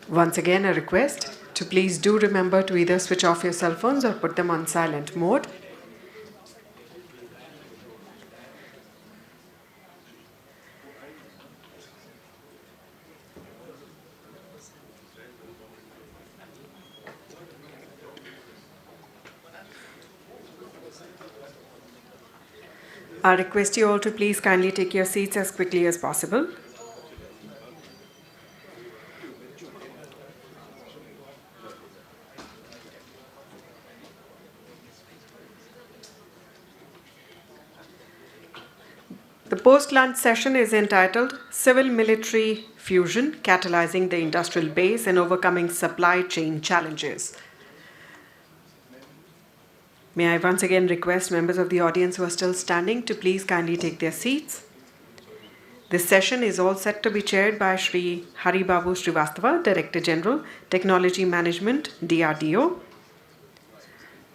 Once again, a request to please do remember to either switch off your cell phones or put them on silent mode. I request you all to please kindly take your seats as quickly as possible. The post-lunch session is entitled Civil-Military Fusion, Catalyzing the Industrial Base and Overcoming Supply Chain Challenges. May I once again request members of the audience who are still standing to please kindly take their seats. This session is all set to be chaired by Shri Haribabu Srivastava, Director General, Technology Management, DRDO.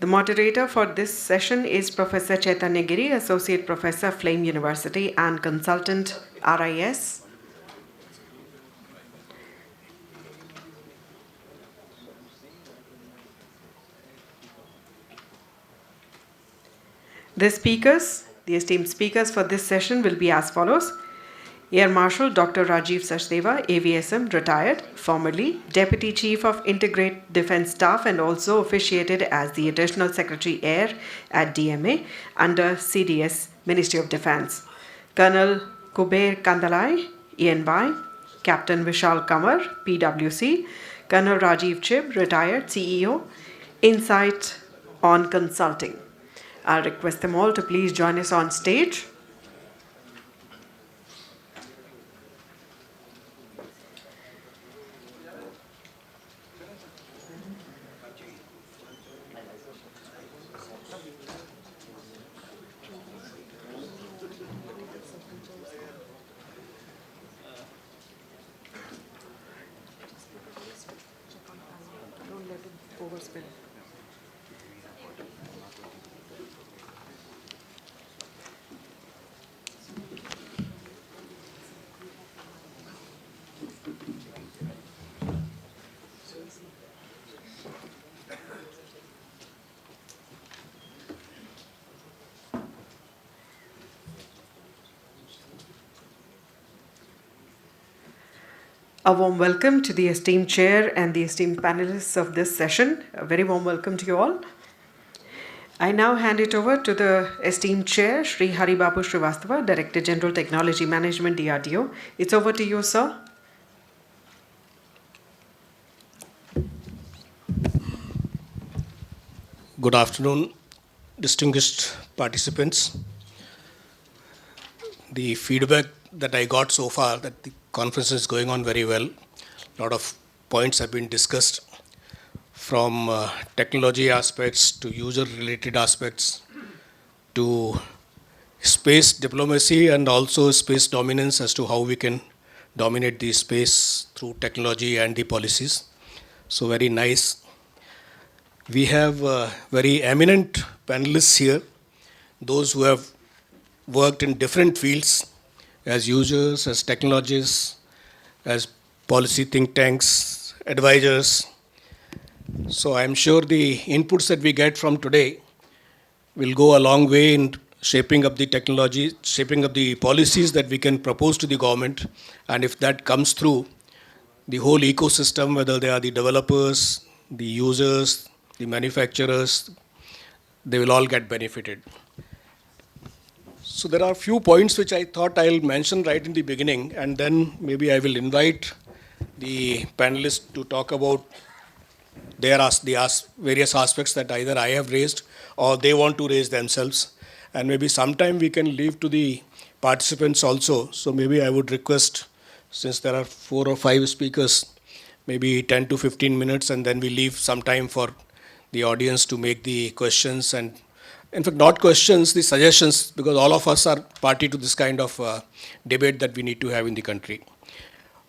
The moderator for this session is Professor Chaitanya Giri, Associate Professor, Flame University and Consultant, RIS. The esteemed speakers for this session will be as follows. Air Marshal Dr. Rajiv Sachdeva, AVSM, retired, formerly Deputy Chief of Integrated Defence Staff and also officiated as the Additional Secretary Air at DMA under CDS, Ministry of Defence. Colonel Kuber Kandalai, ENY, Captain Vishal Kamar, PWC, Colonel Rajiv Chib, retired, CEO, Insight on Consulting. I request them all to please join us on stage. A warm welcome to the esteemed chair and the esteemed panelists of this session. A very warm welcome to you all. I now hand it over to the esteemed chair, Shri Haribabu Srivastava, Director General, Technology Management, DRDO. It's over to you, sir. Good afternoon, distinguished participants. The feedback that I got so far that the conference is going on very well. A lot of points have been discussed from technology aspects to user-related aspects to space diplomacy and also space dominance as to how we can dominate the space through technology and the policies. So very nice. We have very eminent panelists here, those who have worked in different fields as users, as technologists, as policy think tanks, advisors. So I'm sure the inputs that we get from today will go a long way in shaping up the technology, shaping up the policies that we can propose to the government. And if that comes through, the whole ecosystem, whether they are the developers, the users, the manufacturers, they will all get benefited. So there are a few points which I thought I'll mention right in the beginning, and then maybe I will invite the panelists to talk about the various aspects that either I have raised or they want to raise themselves. And maybe sometime we can leave to the participants also. So maybe I would request, since there are 4 or 5 speakers, maybe 10 to 15 minutes, and then we leave some time for the audience to make the questions and, in fact, not questions, the suggestions, because all of us are party to this kind of debate that we need to have in the country.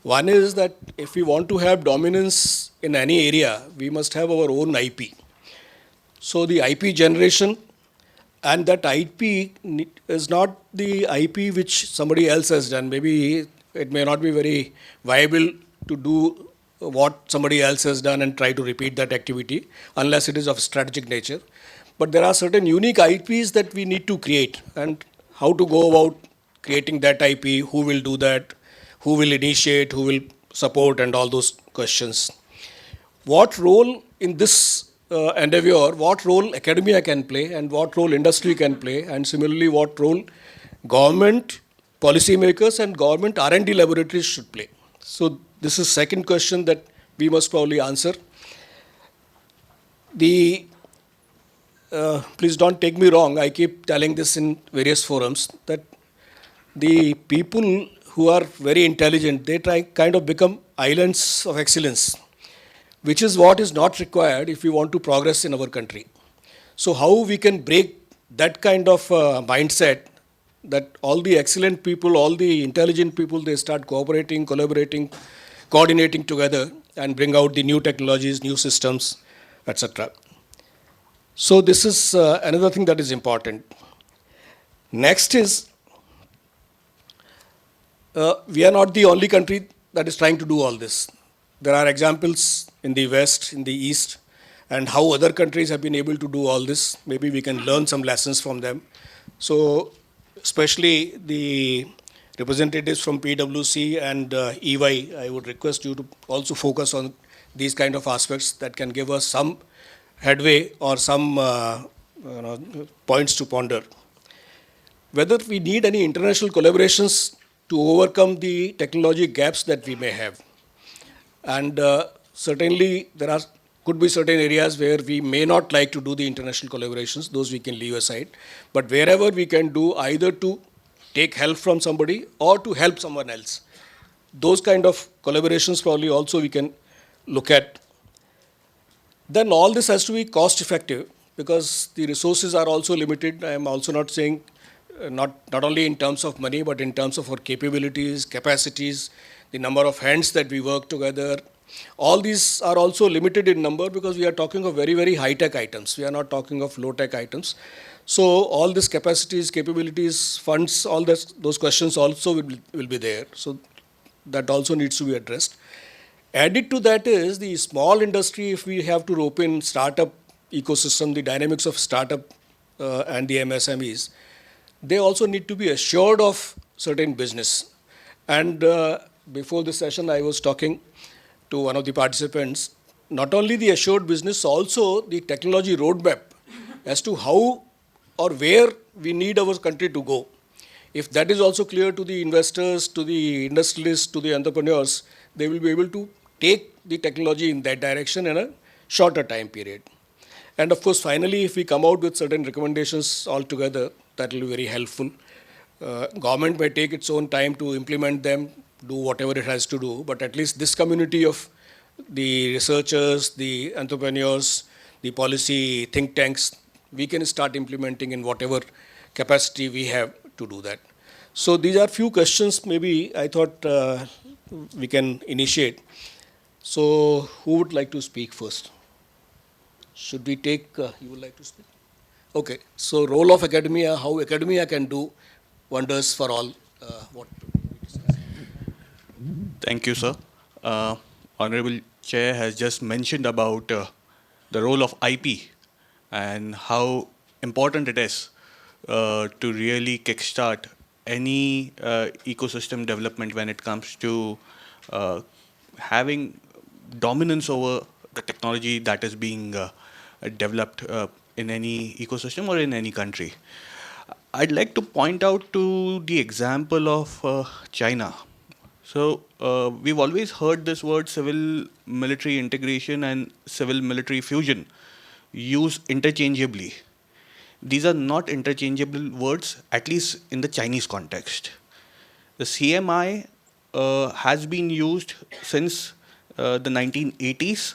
One is that if we want to have dominance in any area, we must have our own IP. So the IP generation, and that IP is not the IP which somebody else has done. Maybe it may not be very viable to do what somebody else has done and try to repeat that activity unless it is of strategic nature. But there are certain unique IPs that we need to create, and how to go about creating that IP, who will do that, who will initiate, who will support, and all those questions. What role in this endeavor, what role academia can play, and what role industry can play, and similarly what role government, policymakers, and government R&D laboratories should play. So this is second question that we must probably answer. The please don't take me wrong, I keep telling this in various forums, that the people who are very intelligent, they try kind of become islands of excellence, which is what is not required if we want to progress in our country. So how we can break that kind of mindset, that all the excellent people, all the intelligent people, they start cooperating, collaborating, coordinating together and bring out the new technologies, new systems, etc. So this is another thing that is important. Next is, we are not the only country that is trying to do all this. There are examples in the West, in the East, and how other countries have been able to do all this. Maybe we can learn some lessons from them. So especially the representatives from PwC and EY, I would request you to also focus on these kind of aspects that can give us some headway or some points to ponder. Whether we need any international collaborations to overcome the technology gaps that we may have. And certainly there could be certain areas where we may not like to do the international collaborations, those we can leave aside. But wherever we can do either to take help from somebody or to help someone else, those kind of collaborations probably also we can look at. Then all this has to be cost effective, because the resources are also limited. I am also not saying not only in terms of money, but in terms of our capabilities, capacities, the number of hands that we work together. All these are also limited in number, because we are talking of very, very high-tech items. We are not talking of low-tech items. So all these capacities, capabilities, funds, all those questions also will be there. So that also needs to be addressed. Added to that is the small industry. If we have to rope in startup ecosystem, the dynamics of startup and the MSMEs, they also need to be assured of certain business. And before this session, I was talking to one of the participants, not only the assured business, also the technology roadmap as to how or where we need our country to go. If that is also clear to the investors, to the industrialists, to the entrepreneurs, they will be able to take the technology in that direction in a shorter time period. And of course, finally, if we come out with certain recommendations altogether, that will be very helpful. Government may take its own time to implement them, do whatever it has to do, but at least this community of the researchers, the entrepreneurs, the policy think tanks, we can start implementing in whatever capacity we have to do that. So these are few questions maybe I thought we can initiate. So who would like to speak first? Should we take, you would like to speak? Okay, so role of academia, how academia can do wonders for all. What we discussed. Thank you, sir. Honorable Chair has just mentioned about the role of IP and how important it is to really kickstart any ecosystem development when it comes to having dominance over the technology that is being developed in any ecosystem or in any country. I'd like to point out to the example of China. So we've always heard this word civil-military integration and civil-military fusion used interchangeably. These are not interchangeable words, at least in the Chinese context. The CMI has been used since the 1980s,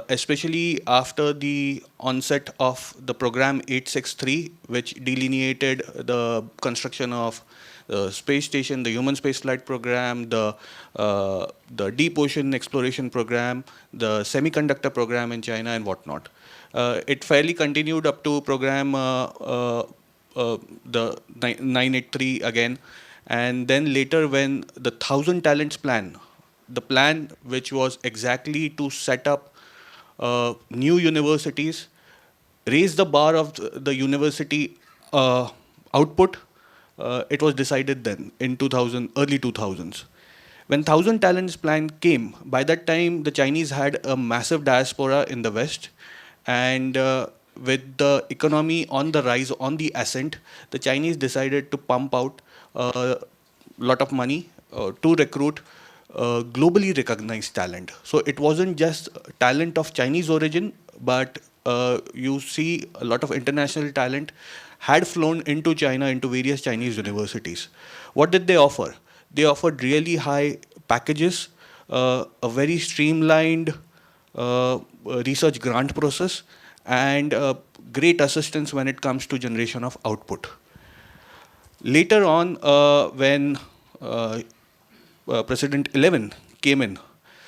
especially after the onset of the program 863, which delineated the construction of the space station, the human spaceflight program, the deep ocean exploration program, the semiconductor program in China, and whatnot. It fairly continued up to program the 983 again, and then later when the 1,000 Talents Plan the plan which was exactly to set up new universities, raise the bar of the university output, it was decided then in 2000, early 2000s. When Thousand Talents plan came, by that time the Chinese had a massive diaspora in the West, and with the economy on the rise, on the ascent, the Chinese decided to pump out a lot of money to recruit globally recognized talent. So it wasn't just talent of Chinese origin, but you see a lot of international talent had flown into China, into various Chinese universities. What did they offer? They offered really high packages, a very streamlined research grant process, and great assistance when it comes to generation of output. Later on, when President 11 came in,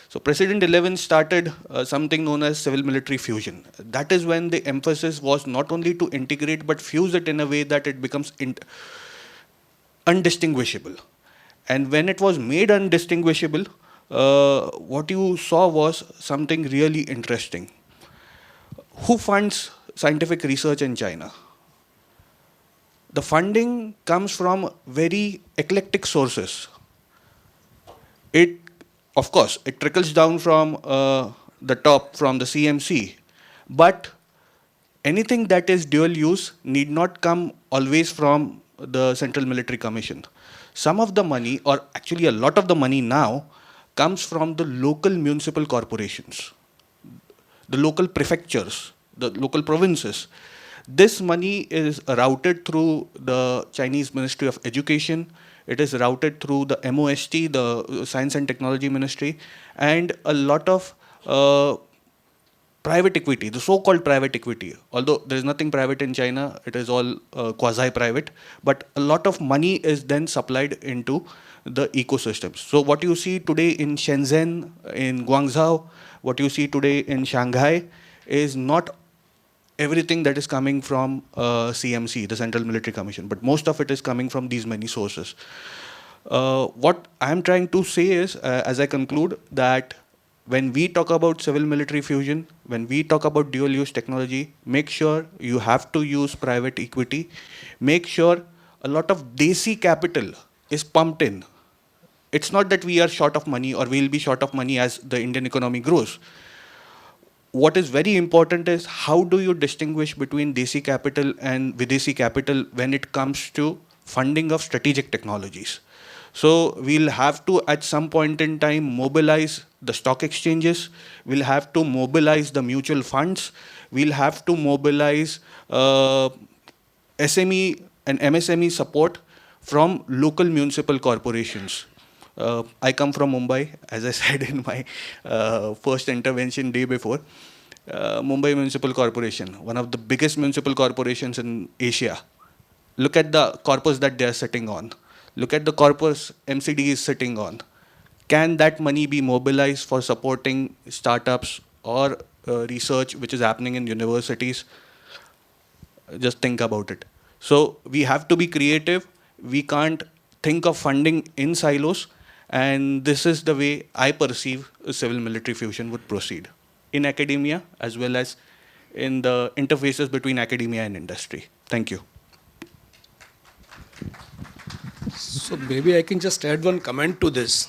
so President 11 started something known as civil-military fusion. That is when the emphasis was not only to integrate but fuse it in a way that it becomes undistinguishable. And when it was made undistinguishable, what you saw was something really interesting. Who funds scientific research in China? The funding comes from very eclectic sources. Of course, it trickles down from the top, from the CMC, but anything that is dual use need not come always from the Central Military Commission. Some of the money, or actually a lot of the money now, comes from the local municipal corporations, the local prefectures, the local provinces. This money is routed through the Chinese Ministry of Education. It is routed through the MOST, the Science and Technology Ministry, and a lot of private equity, the so-called private equity. Although there is nothing private in China, it is all quasi-private, but a lot of money is then supplied into the ecosystems. So what you see today in Shenzhen, in Guangzhou, what you see today in Shanghai is not everything that is coming from CMC, the Central Military Commission, but most of it is coming from these many sources. What I'm trying to say is, as I conclude, that when we talk about civil-military fusion, when we talk about dual-use technology, make sure you have to use private equity. Make sure a lot of desi capital is pumped in. It's not that we are short of money or we'll be short of money as the Indian economy grows. What is very important is how do you distinguish between desi capital and Videsi capital when it comes to funding of strategic technologies. So we'll have to, at some point in time, mobilize the stock exchanges. We'll have to mobilize the mutual funds. We'll have to mobilize SME and MSME support from local municipal corporations. I come from Mumbai, as I said in my first intervention day before. Mumbai Municipal Corporation, one of the biggest municipal corporations in Asia. Look at the corpus that they are sitting on. Look at the corpus MCD is sitting on. Can that money be mobilized for supporting startups or research which is happening in universities? Just think about it. So we have to be creative. We can't think of funding in silos. And this is the way I perceive a civil-military fusion would proceed in academia as well as in the interfaces between academia and industry. Thank you. So maybe I can just add one comment to this.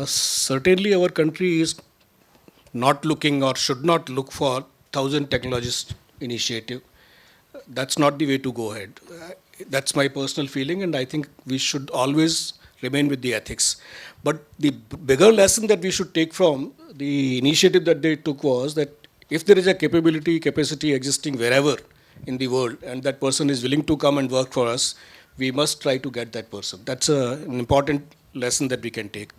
Certainly our country is not looking or should not look for 1,000 technologist initiative. That's not the way to go ahead. That's my personal feeling, and I think we should always remain with the ethics. But the bigger lesson that we should take from the initiative that they took was that if there is a capacity existing wherever in the world, and that person is willing to come and work for us, we must try to get that person. That's an important lesson that we can take.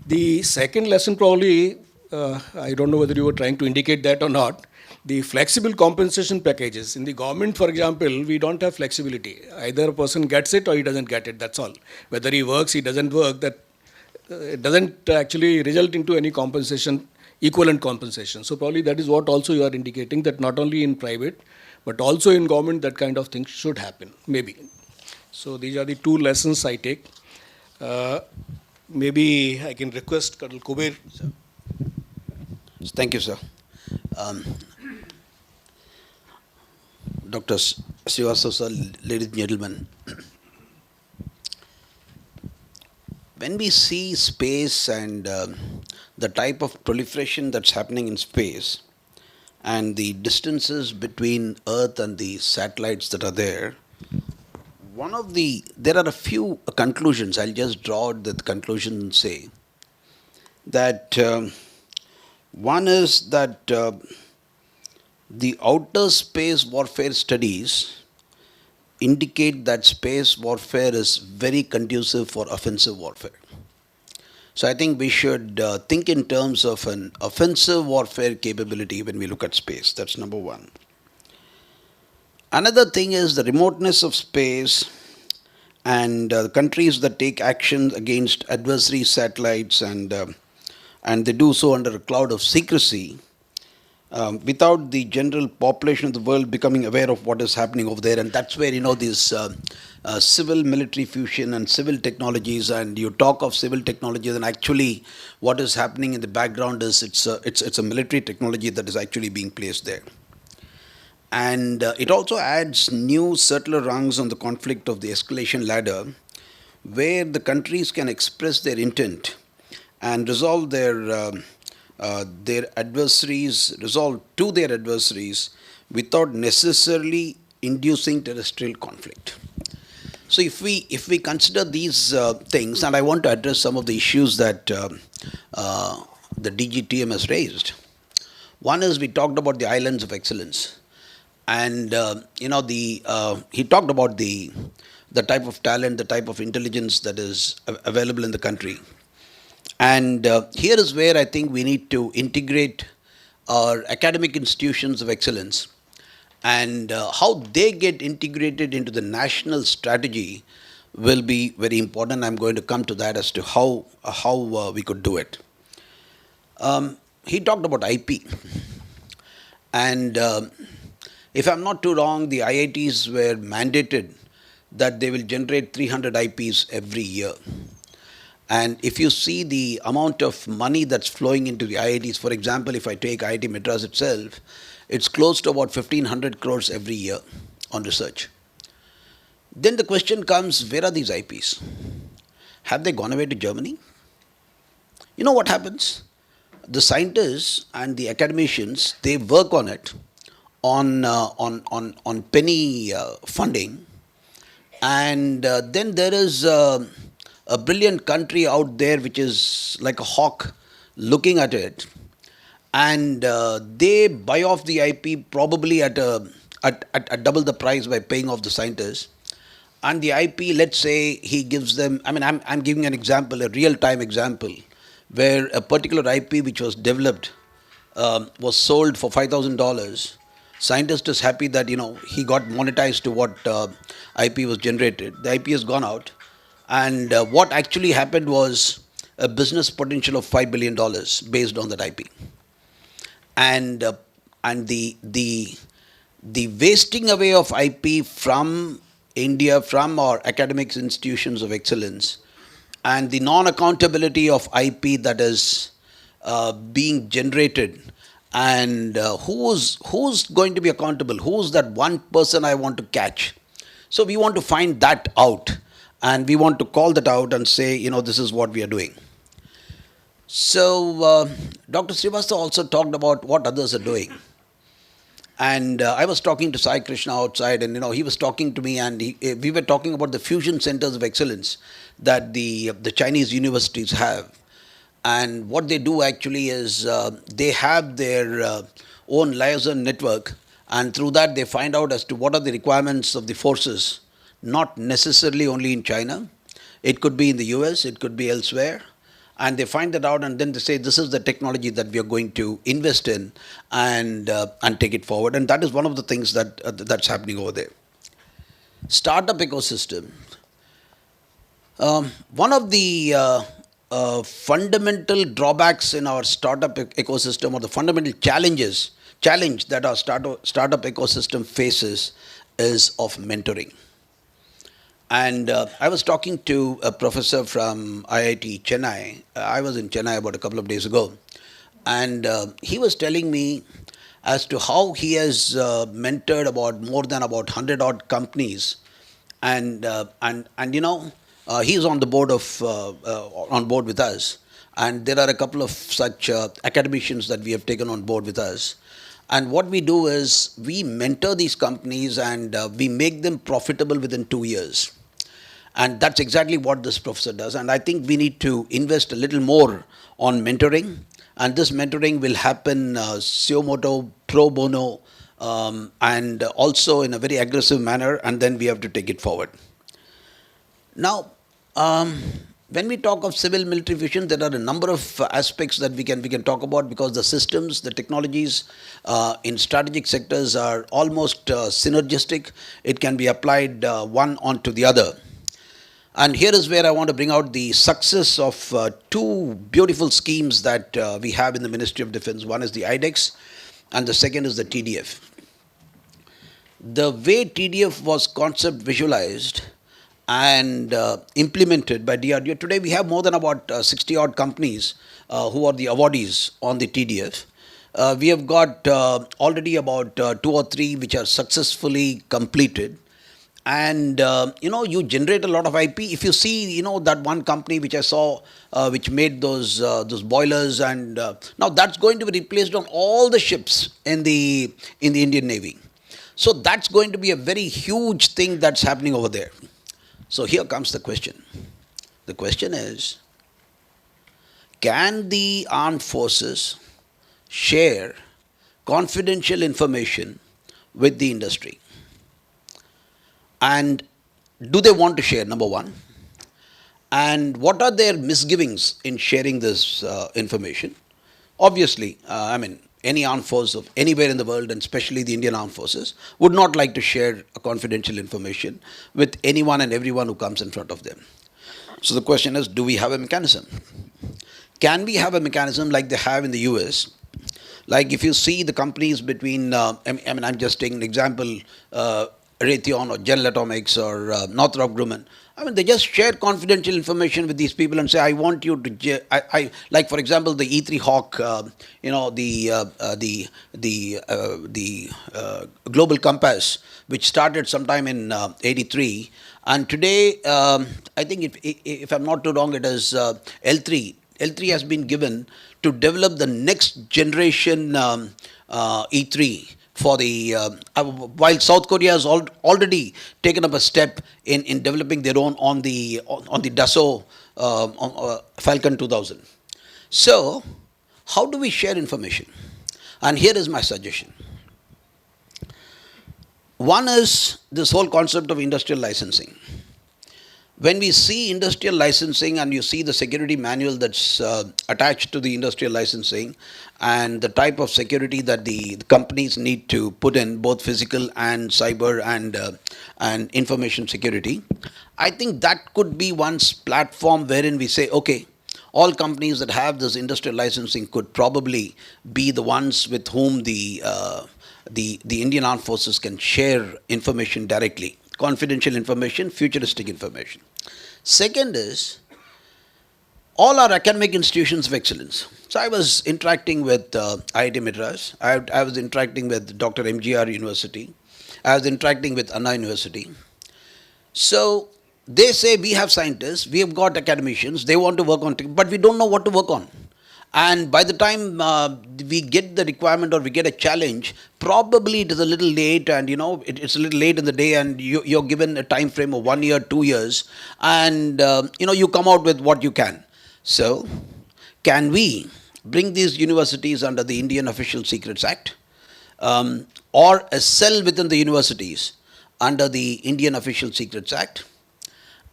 The second lesson probably, I don't know whether you were trying to indicate that or not, the flexible compensation packages. In the government, for example, we don't have flexibility. Either a person gets it or he doesn't get it, that's all. Whether he works, he doesn't work, that it doesn't actually result into any compensation, equivalent compensation. So probably that is what also you are indicating, that not only in private, but also in government, that kind of thing should happen, maybe. So these are the two lessons I take. maybe I can request Colonel Kuber. Thank you, sir. Um, Dr. Srivastava, sir, ladies and gentlemen, when we see space and the type of proliferation that's happening in space and the distances between Earth and the satellites that are there, there are a few conclusions. I'll just draw out the conclusion and say that one is that the outer space warfare studies indicate that space warfare is very conducive for offensive warfare. So I think we should think in terms of an offensive warfare capability when we look at space. That's number one. Another thing is the remoteness of space and countries that take action against adversary satellites and they do so under a cloud of secrecy without the general population of the world becoming aware of what is happening over there. And that's where, this civil military fusion and civil technologies, and you talk of civil technologies, and actually what is happening in the background is it's a military technology that is actually being placed there. And it also adds new circular rungs on the conflict of the escalation ladder, where the countries can express their intent and resolve their adversaries without necessarily inducing terrestrial conflict. So if we consider these things, and I want to address some of the issues that the DGTM has raised. One is we talked about the islands of excellence. And he talked about the type of talent, the type of intelligence that is available in the country. And here is where I think we need to integrate our academic institutions of excellence, and how they get integrated into the national strategy will be very important. I'm going to come to that as to how we could do it. He talked about IP. And if I'm not too wrong, the IITs were mandated that they will generate 300 IPs every year. And if you see the amount of money that's flowing into the IITs, for example, if I take IIT Madras itself, it's close to about 1,500 crores every year on research. Then the question comes, where are these IPs? Have they gone away to Germany? You know what happens? The scientists and the academicians, they work on it on penny funding, and then there is a brilliant country out there which is like a hawk looking at it, and they buy off the IP probably at double the price by paying off the scientists. And the IP, let's say he gives them, I'm giving an example, a real-time example, where a particular IP which was developed was sold for $5,000. Scientist is happy that, he got monetized to what IP was generated. The IP has gone out. And what actually happened was a business potential of $5 billion based on that IP. And the wasting away of IP from India, from our academic institutions of excellence, and the non-accountability of IP that is being generated, and who's going to be accountable? Who's that one person I want to catch? So we want to find that out, and we want to call that out and say, this is what we are doing. So Dr. Srivastava also talked about what others are doing. And I was talking to Sai Krishna outside, and he was talking to me, and we were talking about the fusion centers of excellence that the Chinese universities have. And what they do actually is they have their own liaison network, and through that they find out as to what are the requirements of the forces, not necessarily only in China. It could be in the US, it could be elsewhere. And they find that out, and then they say, this is the technology that we are going to invest in and take it forward. And that is one of the things that's happening over there. Startup ecosystem. One of the fundamental drawbacks in our startup ecosystem, or the fundamental challenge that our startup ecosystem faces, is of mentoring. And I was talking to a professor from IIT Chennai. I was in Chennai about a couple of days ago. And he was telling me as to how he has mentored about more than about 100 odd companies. And he's on the board of on board with us. And there are a couple of such academicians that we have taken on board with us. And what we do is we mentor these companies and we make them profitable within 2 years. And that's exactly what this professor does. And I think we need to invest a little more on mentoring. And this mentoring will happen suo motu, pro bono, and also in a very aggressive manner. And then we have to take it forward. Now, when we talk of civil military fusion, there are a number of aspects that we can talk about, because the systems, the technologies in strategic sectors are almost synergistic. It can be applied one onto the other. And here is where I want to bring out the success of two beautiful schemes that we have in the Ministry of Defence. One is the IDEX and the second is the TDF. The way TDF was concept visualized and implemented by DRDO, today we have more than about 60 odd companies who are the awardees on the TDF. We have got already about 2 or 3 which are successfully completed. And you generate a lot of IP. If you see, that one company which I saw, which made those boilers, and now that's going to be replaced on all the ships in the Indian Navy. So that's going to be a very huge thing that's happening over there. So here comes the question. The question is, can the armed forces share confidential information with the industry? And do they want to share, number one? And what are their misgivings in sharing this information? Obviously, any armed force of anywhere in the world, and especially the Indian Armed Forces, would not like to share a confidential information with anyone and everyone who comes in front of them. So the question is, do we have a mechanism? Can we have a mechanism like they have in the US? Like if you see the companies between, I'm just taking an example, Raytheon or General Atomics or Northrop Grumman. They just share confidential information with these people and say, I want you to, like for example, the E3 Hawk, the Global Compass, which started sometime in 83. And today, I think if I'm not too wrong, it is L3. L3 has been given to develop the next generation E3. For the while South Korea has already taken up a step in developing their own on the Dassault Falcon 2000. So, how do we share information? And here is my suggestion. One is this whole concept of industrial licensing. When we see industrial licensing and you see the security manual that's attached to the industrial licensing and the type of security that the companies need to put in, both physical and cyber and information security, I think that could be one platform wherein we say, okay, all companies that have this industrial licensing could probably be the ones with whom the Indian Armed Forces can share information directly. Confidential information, futuristic information. Second is, all our academic institutions of excellence. So I was interacting with IIT Madras, I was interacting with Dr. MGR University, I was interacting with Anna University. So they say we have scientists, we have got academicians, they want to work on, but we don't know what to work on. And by the time we get the requirement or we get a challenge, probably it is a little late, and it's a little late in the day, and you're given a time frame of 1 year, 2 years, and you come out with what you can. So, can we bring these universities under the Indian Official Secrets Act, or a cell within the universities under the Indian Official Secrets Act,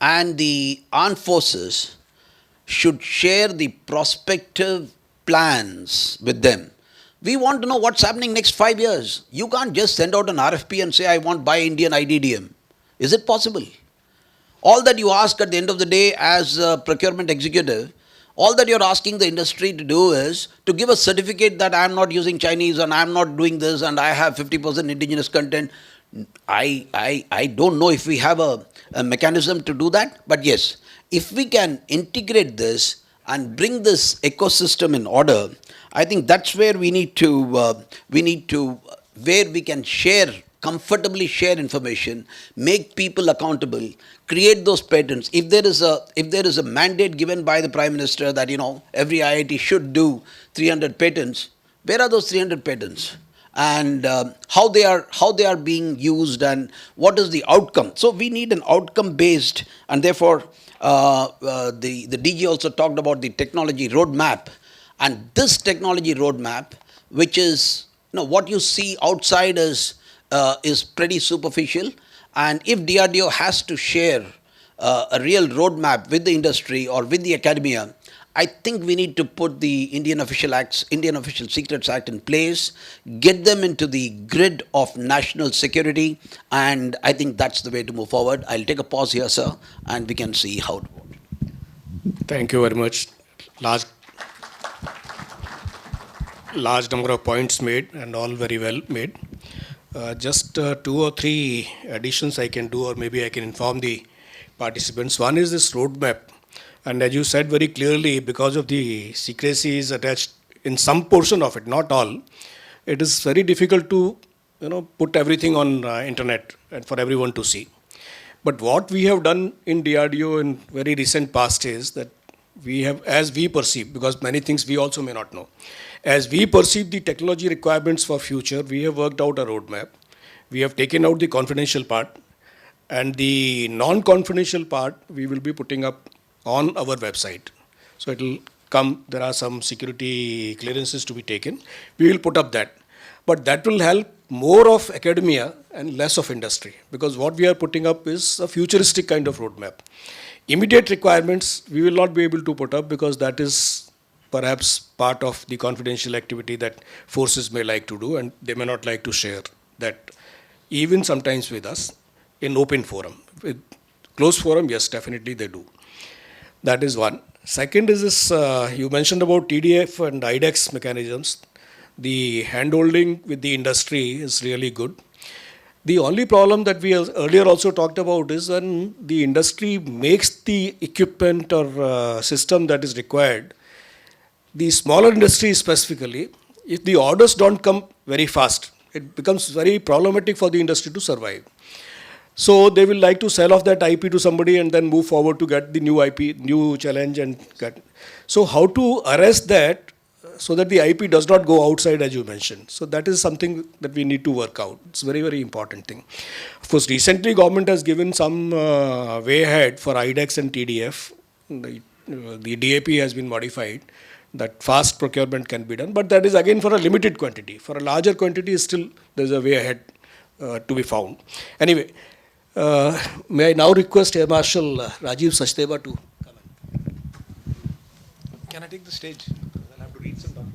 and the armed forces should share the prospective plans with them. We want to know what's happening next 5 years. You can't just send out an RFP and say, I want buy Indian IDDM. Is it possible? All that you ask at the end of the day as a procurement executive, all that you're asking the industry to do is to give a certificate that I'm not using Chinese and I'm not doing this and I have 50% indigenous content. I don't know if we have a mechanism to do that, but yes, if we can integrate this and bring this ecosystem in order, I think that's where where we can comfortably share information, make people accountable, create those patents. If there is a mandate given by the Prime Minister that every IIT should do 300 patents, where are those 300 patents? And how they are being used, and what is the outcome. So we need an outcome based, and therefore the DG also talked about the technology roadmap, and this technology roadmap, which is what you see outside is pretty superficial, and if DRDO has to share a real roadmap with the industry or with the academia, I think we need to put the Indian Official Secrets Act in place, get them into the grid of national security, and I think that's the way to move forward. I'll take a pause here, sir, and we can see how to vote. Thank you very much. Large number of points made, and all very well made. Just 2 or 3 additions I can do, or maybe I can inform the participants. One is this roadmap. And as you said very clearly, because of the secrecies attached in some portion of it, not all, it is very difficult to put everything on internet and for everyone to see. But what we have done in DRDO in very recent past is that we have, as we perceive, because many things we also may not know, as we perceive the technology requirements for future, we have worked out a roadmap. We have taken out the confidential part, and the non-confidential part we will be putting up on our website. So it will come, there are some security clearances to be taken. We will put up that. But that will help more of academia and less of industry, because what we are putting up is a futuristic kind of roadmap. Immediate requirements we will not be able to put up, because that is perhaps part of the confidential activity that forces may like to do, and they may not like to share that even sometimes with us in open forum. With closed forum, yes, definitely they do. That is one. Second is this, you mentioned about TDF and IDEX mechanisms. The handholding with the industry is really good. The only problem that we earlier also talked about is when the industry makes the equipment or system that is required, the smaller industry specifically, if the orders don't come very fast, it becomes very problematic for the industry to survive. So they will like to sell off that IP to somebody and then move forward to get the new IP, new challenge and get. So how to arrest that so that the IP does not go outside, as you mentioned. So that is something that we need to work out. It's a very, very important thing. Of course, recently government has given some way ahead for IDEX and TDF. The DAP has been modified, that fast procurement can be done, but that is again for a limited quantity. For a larger quantity, still there's a way ahead to be found. Anyway, may I now request Air Marshal Rajiv Sachdeva to come in. Can I take the stage? I'll have to read some documents.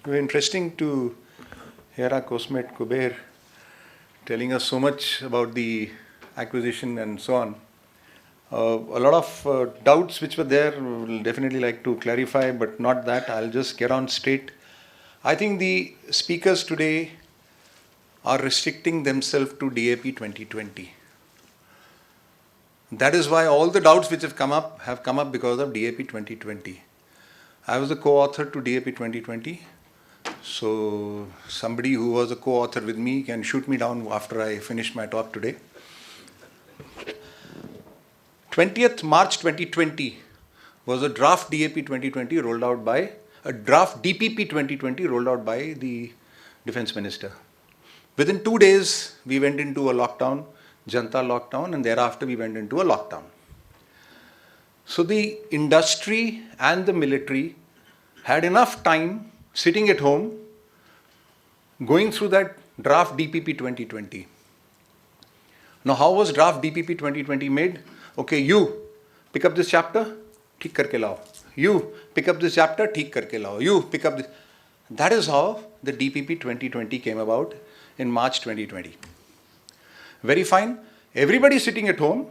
Very interesting to hear our Cosmet Kuber telling us so much about the acquisition and so on. A lot of doubts which were there, we'll definitely like to clarify, but not that. I'll just get on straight. I think the speakers today are restricting themselves to DAP 2020. That is why all the doubts which have come up because of DAP 2020. I was a co-author to DAP 2020. So somebody who was a co-author with me can shoot me down after I finish my talk today. 20th March 2020 was a draft DAP 2020 rolled out by, a draft DPP 2020 rolled out by the Defence Minister. Within 2 days, we went into a lockdown, Janta lockdown, and thereafter we went into a lockdown. So the industry and the military had enough time sitting at home going through that draft DPP 2020. Now, how was draft DPP 2020 made? Okay, you pick up this chapter, theek karke lao. You pick up this chapter, theek karke lao. You pick up this. That is how the DPP 2020 came about in March 2020. Very fine. Everybody sitting at home.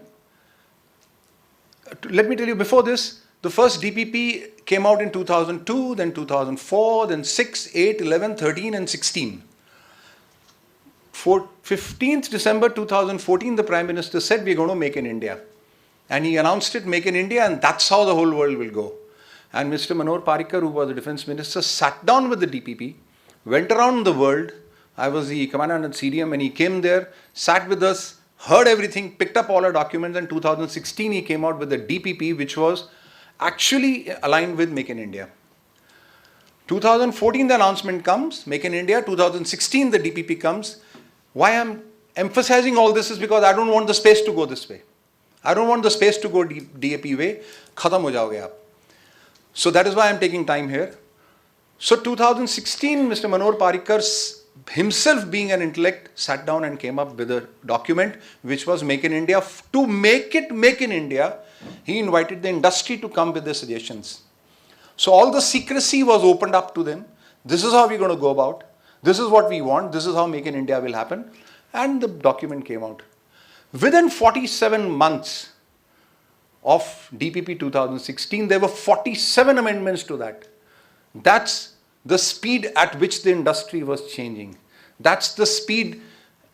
Let me tell you, before this, The first DPP came out in 2002, then 2004, then 6, 8, 11, 13 and 16. 15th December 2014, the Prime Minister said, we're going to make in India. And he announced it, make in India, and that's how the whole world will go. And Mr. Manor Parrikar, who was the Defence Minister, sat down with the DPP, went around the world. I was the Commandant at CDM, and he came there, sat with us, heard everything, picked up all our documents. In 2016, he came out with the DPP, which was actually aligned with Make in India. 2014, the announcement comes, Make in India. 2016, the DPP comes. Why I'm emphasizing all this is because I don't want the space to go this way. I don't want the space to go DAP way. Khatam ho jaoge aap. So that is why I'm taking time here. So 2016, Mr. Manor Parrikar himself being an intellect sat down and came up with a document which was Make in India. To make it Make in India, he invited the industry to come with their suggestions. So all the secrecy was opened up to them. This is how we're going to go about. This is what we want. This is how Make in India will happen. And the document came out. Within 47 months of DPP 2016, there were 47 amendments to that. That's the speed at which the industry was changing. That's the speed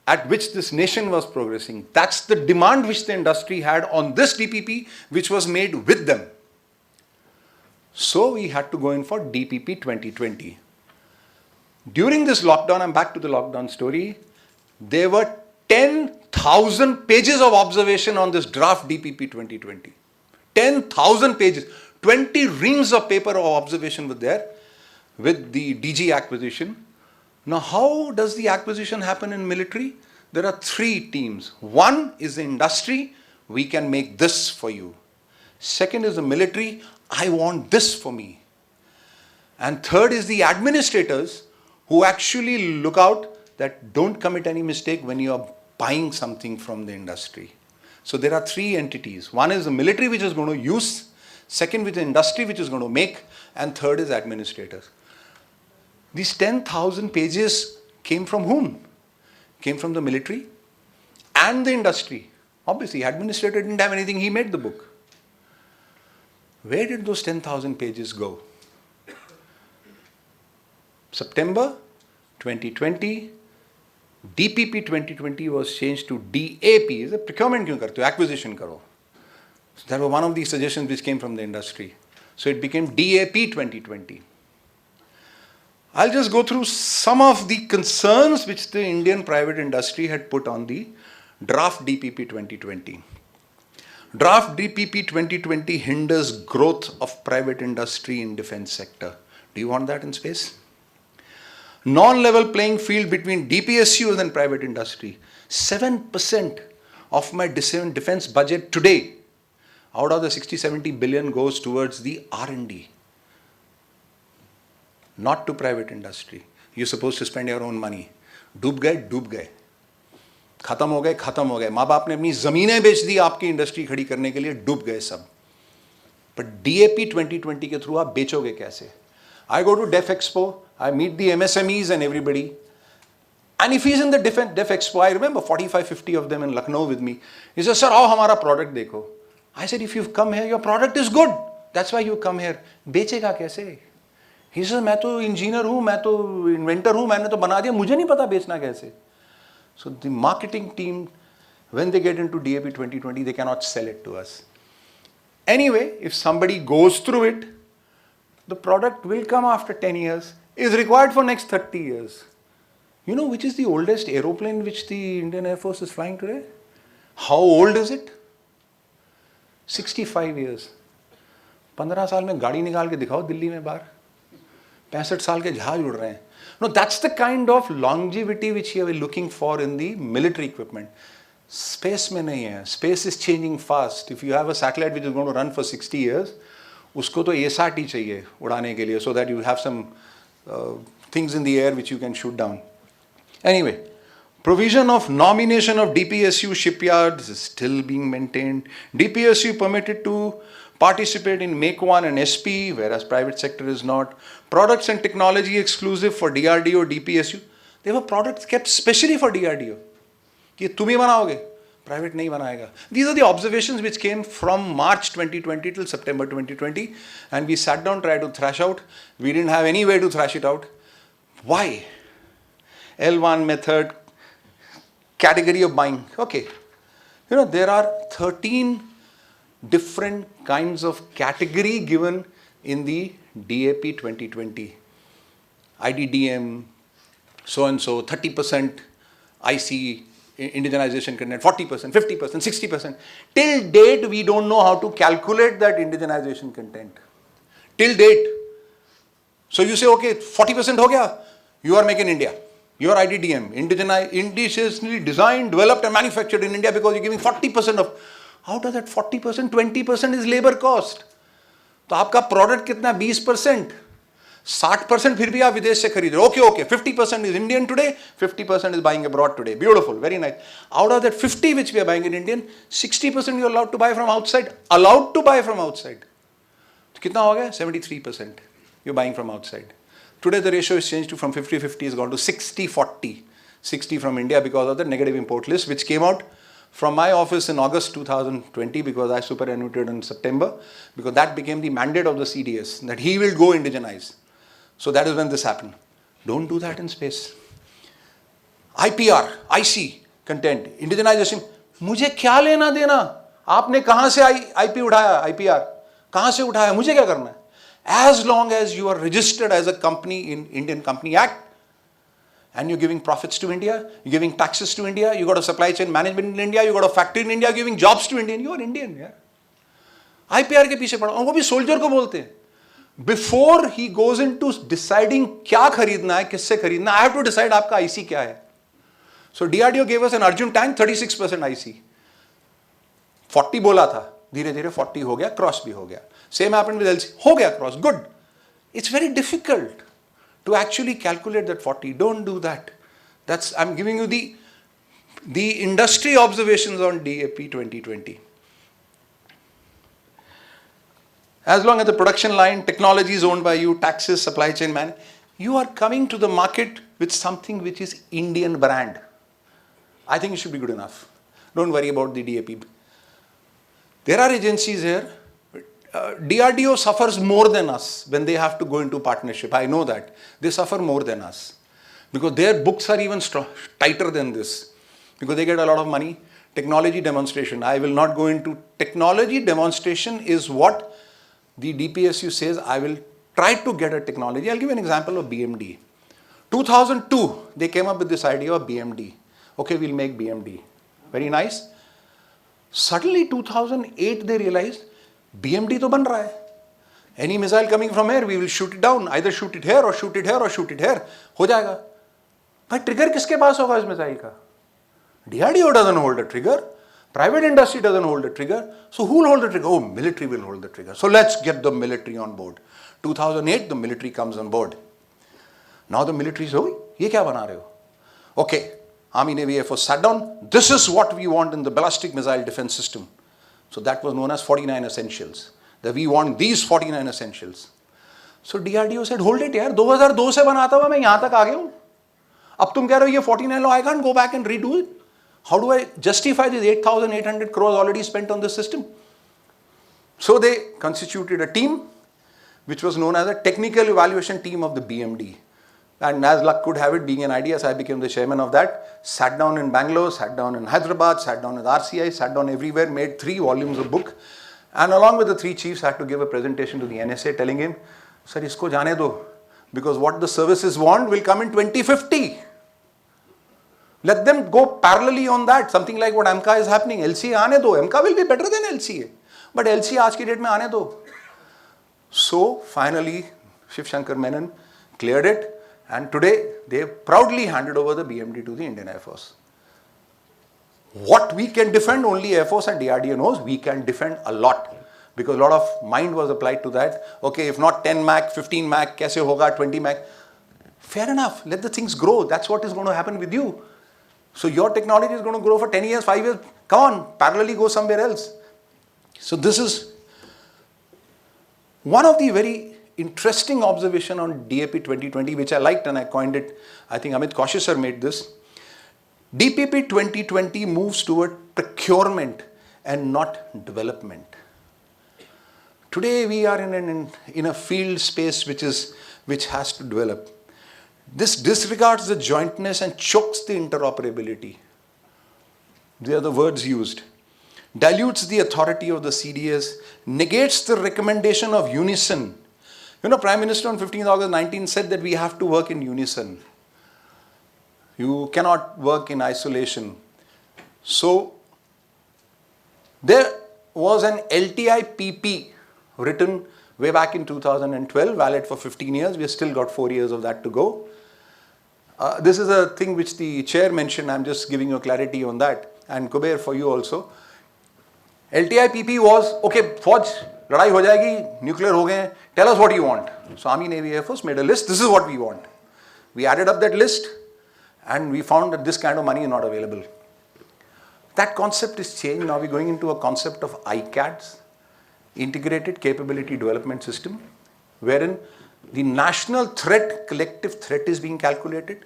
at which this nation was progressing. That's the demand which the industry had on this DPP, which was made with them. So we had to go in for DPP 2020. During this lockdown, I'm back to the lockdown story, there were 10,000 pages of observation on this draft DPP 2020. 10,000 pages. 20 reams of paper of observation were there with the DG acquisition. Now, how does the acquisition happen in military? There are three teams. One is the industry. We can make this for you. Second is the military. I want this for me. And third is the administrators who actually look out that don't commit any mistake when you are buying something from the industry. So there are three entities. One is the military, which is going to use. Second, with the industry, which is going to make. And third is administrators. These 10,000 pages came from whom? Came from the military and the industry. Obviously, administrator didn't have anything. He made the book. Where did those 10,000 pages go? September 2020, DPP 2020 was changed to DAP. Is a procurement kyun karte ho? Acquisition karo. So that was one of the suggestions which came from the industry. So it became DAP 2020. I'll just go through some of the concerns which the Indian private industry had put on the draft DPP 2020. Draft DPP 2020 hinders growth of private industry in defense sector. Do you want that in space? Non-level playing field between DPSUs and private industry. 7% of my defense budget today, out of the 60-70 billion, goes towards the R&D. Not to private industry. You're supposed to spend your own money. डूब गए. खत्म हो गए. माँ बाप ने अपनी ज़मीनें बेच दी आपकी इंडस्ट्री खड़ी करने के लिए, डूब गए सब. But DAP 2020 के थ्रू आप बेचोगे कैसे? I go to DEF Expo, I meet the MSMEs and everybody. And if he's in the DEF Expo, I remember 45-50 of them in Lucknow with me. He says, sir, आओ हमारा product देखो. I said, if you've come here, your product is good. That's why you come here. बेचेगा कैसे? He says, मैं तो engineer हूँ, मैं तो इन्वेंटर हूँ, मैंने तो बना दिया, मुझे नहीं पता बेचना कैसे. So the marketing team, when they get into DAP 2020, they cannot sell it to us. Anyway, if somebody goes through it, the product will come after 10 years, is required for next 30 years. You know which is the oldest aeroplane which the Indian Air Force is flying today? How old is it? 65 years. 15 साल में गाड़ी निकाल के दिखाओ दिल्ली में बाहर. 65 साल के जहाज उड़ रहे हैं. No, that's the kind of longevity which you are looking for in the military equipment. Space में नहीं है. Space is changing fast. If you have a satellite which is going to run for 60 years, उसको तो ASAT ही चाहिए उड़ाने के लिए, so that you have some things in the air which you can shoot down. Anyway, provision of nomination of DPSU shipyards is still being maintained. DPSU permitted to participate in Make 1 and SP, whereas private sector is not. Products and technology exclusive for DRDO, DPSU. There were products kept specially for DRDO. कि तुम ही बनाओगे, Private nahi banayega. These are the observations which came from March 2020 till September 2020, and we sat down, tried to thrash out. We didn't have any way to thrash it out. Why? L1 method, category of buying. Okay. You know, there are 13 different kinds of category given in the DAP 2020. IDDM, so and so, 30% IC, indigenization content, 40%, 50%, 60%. Till date, we don't know how to calculate that indigenization content. Till date. So you say, okay, 40% ho gaya, you are making India. You are IDDM, indigenously designed, developed and manufactured in India because you're giving 40% of, out of that 40%, 20% is labor cost. तो आपका product कितना 20%, 60% फिर भी आप विदेश से खरीद रहे हो. Okay, 50% is Indian today, 50% is buying abroad today. Beautiful, very nice. Out of that 50 which we are buying in Indian, 60% you are allowed to buy from outside. Allowed to buy from outside. तो कितना हो गया? 73% you're buying from outside. Today the ratio is changed to from 50-50 has gone to 60-40. 60 from India because of the negative import list which came out from my office in August 2020 because I superannuated in September, because that became the mandate of the CDS that he will go indigenize. So that is when this happened. Don't do that in space. IPR, IC content, indigenization. मुझे क्या लेना देना? आपने कहाँ से IP उठाया, IPR? कहाँ से उठाया? मुझे क्या करना है? As long as you are registered as a company in Indian Company Act, and you're giving profits to India, you're giving taxes to India, you got a supply chain management in India, you got a factory in India, giving jobs to Indian, you are Indian. Yeah? IPR के पीछे पड़ा, और वो भी soldier को बोलते हैं. Before he goes into deciding क्या खरीदना है, किससे खरीदना, I have to decide आपका IC क्या है. So DRDO gave us an Arjun tank, 36% IC. 40 बोला था, धीरे धीरे 40 हो गया, cross भी हो गया. Same happened with LC, हो गया cross, good. It's very difficult to actually calculate that 40. Don't do that. I'm giving you the industry observations on DAP 2020. As long as the production line, technology is owned by you, taxes, supply chain man, you are coming to the market with something which is Indian brand. I think it should be good enough. Don't worry about the DAP. There are agencies here. DRDO suffers more than us when they have to go into partnership. I know that. They suffer more than us. Because their books are even tighter than this. Because they get a lot of money. Technology demonstration. I will not go into technology demonstration is what the DPSU says. I will try to get a technology. I'll give you an example of BMD. 2002, they came up with this idea of BMD. Okay, we'll make BMD. Very nice. Suddenly 2008 they realized BMD तो बन रहा है. Any missile coming from here, we will shoot it down. Either shoot it here or shoot it here or shoot it here. हो जाएगा. भाई trigger किसके पास होगा इस मिसाइल का? DRDO doesn't hold a trigger. Private industry doesn't hold a trigger. So who will hold the trigger? Oh, military will hold the trigger. So let's get the military on board. 2008, the military comes on board. Now the military is, oh, ये क्या बना रहे हो? Okay, Army, Navy, Air Force sat down. This is what we want in the ballistic missile defense system. So that was known as 49 essentials. That we want these 49 essentials. So DRDO said, hold it यार, 2002 से बनाता हुआ मैं यहाँ तक आ गया हूँ. अब तुम कह रहे हो ये 49 law, I can't go back and redo it. How do I justify this 8,800 crores already spent on this system? So they constituted a team which was known as a technical evaluation team of the BMD. And as luck could have it, being an IDS, I became the chairman of that. Sat down in Bangalore, sat down in Hyderabad, sat down at RCI, sat down everywhere, made 3 volumes of book. And along with the 3 chiefs, I had to give a presentation to the NSA telling him, sir, isko jaane do. Because what the services want will come in 2050. Let them go parallelly on that. Something like what AMCA is happening. LCA aane do. AMCA will be better than LCA. But LCA aaj ki date mein aane do. So finally, Shiv Shankar Menon cleared it. And today, they have proudly handed over the BMD to the Indian Air Force. What we can defend, only Air Force and DRDO knows. We can defend a lot. Because a lot of mind was applied to that. Okay, if not 10 Mach, 15 Mach, kaise hoga, 20 Mach. Fair enough. Let the things grow. That's what is going to happen with you. So your technology is going to grow for 10 years, 5 years. Come on, parallelly go somewhere else. So this is one of the very interesting observation on DAP 2020, which I liked and I coined it. I think Amit Kaushik sir made this. DPP 2020 moves toward procurement and not development. Today we are in a field space which has to develop. This disregards the jointness and chokes the interoperability. They are the words used. Dilutes the authority of the CDS, negates the recommendation of unison. You know, Prime Minister on 15th August 19 said that we have to work in unison. You cannot work in isolation. So, there was an LTI-PP written way back in 2012, valid for 15 years. We have still got 4 years of that to go. This is a thing which the chair mentioned. I'm just giving you clarity on that. And Kuber, for you also. LTI-PP was, okay, Fauj, ladai ho jayegi, nuclear ho gaye, tell us what you want. So Army, Navy, Air Force made a list. This is what we want. We added up that list and we found that this kind of money is not available. That concept is changed. Now we're going into a concept of ICADS, Integrated Capability Development System, wherein the national threat, collective threat is being calculated.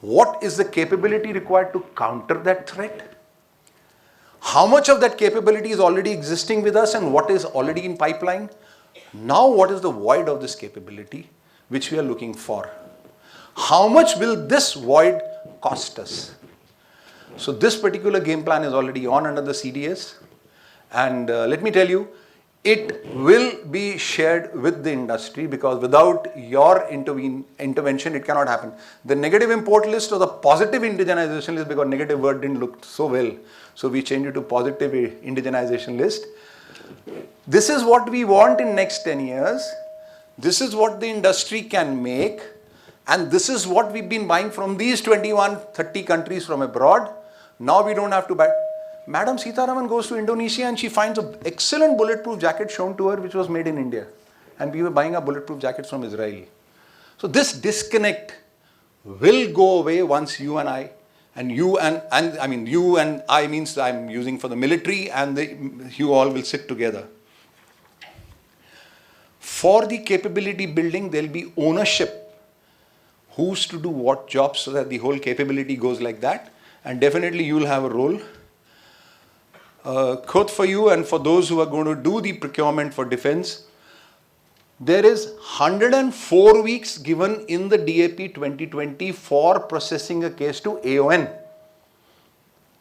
What is the capability required to counter that threat? How much of that capability is already existing with us and what is already in pipeline? Now what is the void of this capability which we are looking for? How much will this void cost us? So this particular game plan is already on under the CDS, and let me tell you, it will be shared with the industry, because without your intervention it cannot happen. The negative import list or the positive indigenization list, because negative word didn't look so well, so we changed it to positive indigenization list. This is what we want in next 10 years. This is what the industry can make, and this is what we've been buying from these 21-30 countries from abroad. Now we don't have to buy. Madam Sitaraman goes to Indonesia and she finds an excellent bulletproof jacket shown to her which was made in India. And we were buying our bulletproof jackets from Israel. So this disconnect will go away once you and I, and you and I mean you and I means I'm using for the military, and you all will sit together. For the capability building, there will be ownership. Who's to do what jobs, so that the whole capability goes like that. And definitely you will have a role. Quote for you and for those who are going to do the procurement for defense, there is 104 weeks given in the DAP 2020 for processing a case to AON.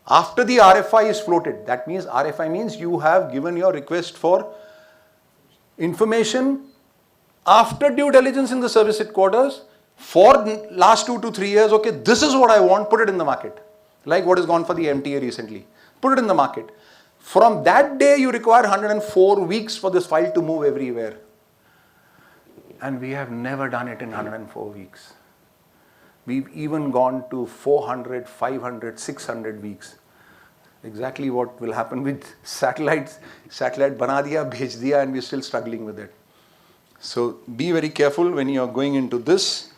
After the RFI is floated, that means RFI means you have given your request for information after due diligence in the service headquarters for last 2 to 3 years. Okay, this is what I want, put it in the market. Like what has gone for the MTA recently. Put it in the market. From that day, you require 104 weeks for this file to move everywhere. And we have never done it in 104 weeks. We've even gone to 400, 500, 600 weeks. Exactly what will happen with satellites. Satellite bana diya, bhej diya, and we're still struggling with it. So be very careful when you're going into this.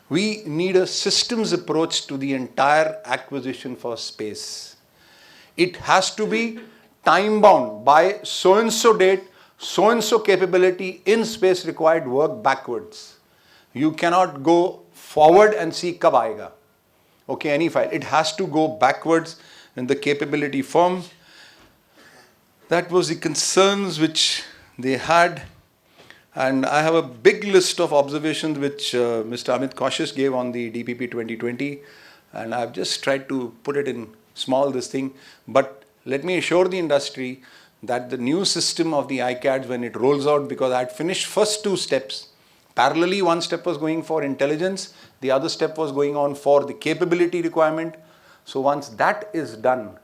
We need a systems approach to the entire acquisition for space. It has to be time bound by so-and-so date, so-and-so capability in space required, work backwards. You cannot go forward and see kab aayega. Okay, any file. It has to go backwards in the capability form. That was the concerns which they had. And I have a big list of observations which Mr. Amit Cautious gave on the DPP 2020. And I've just tried to put it in small this thing. But let me assure the industry that the new system of the ICADS, when it rolls out, because I had finished first 2 steps. Parallelly, one step was going for intelligence. The other step was going on for the capability requirement. So once that is done,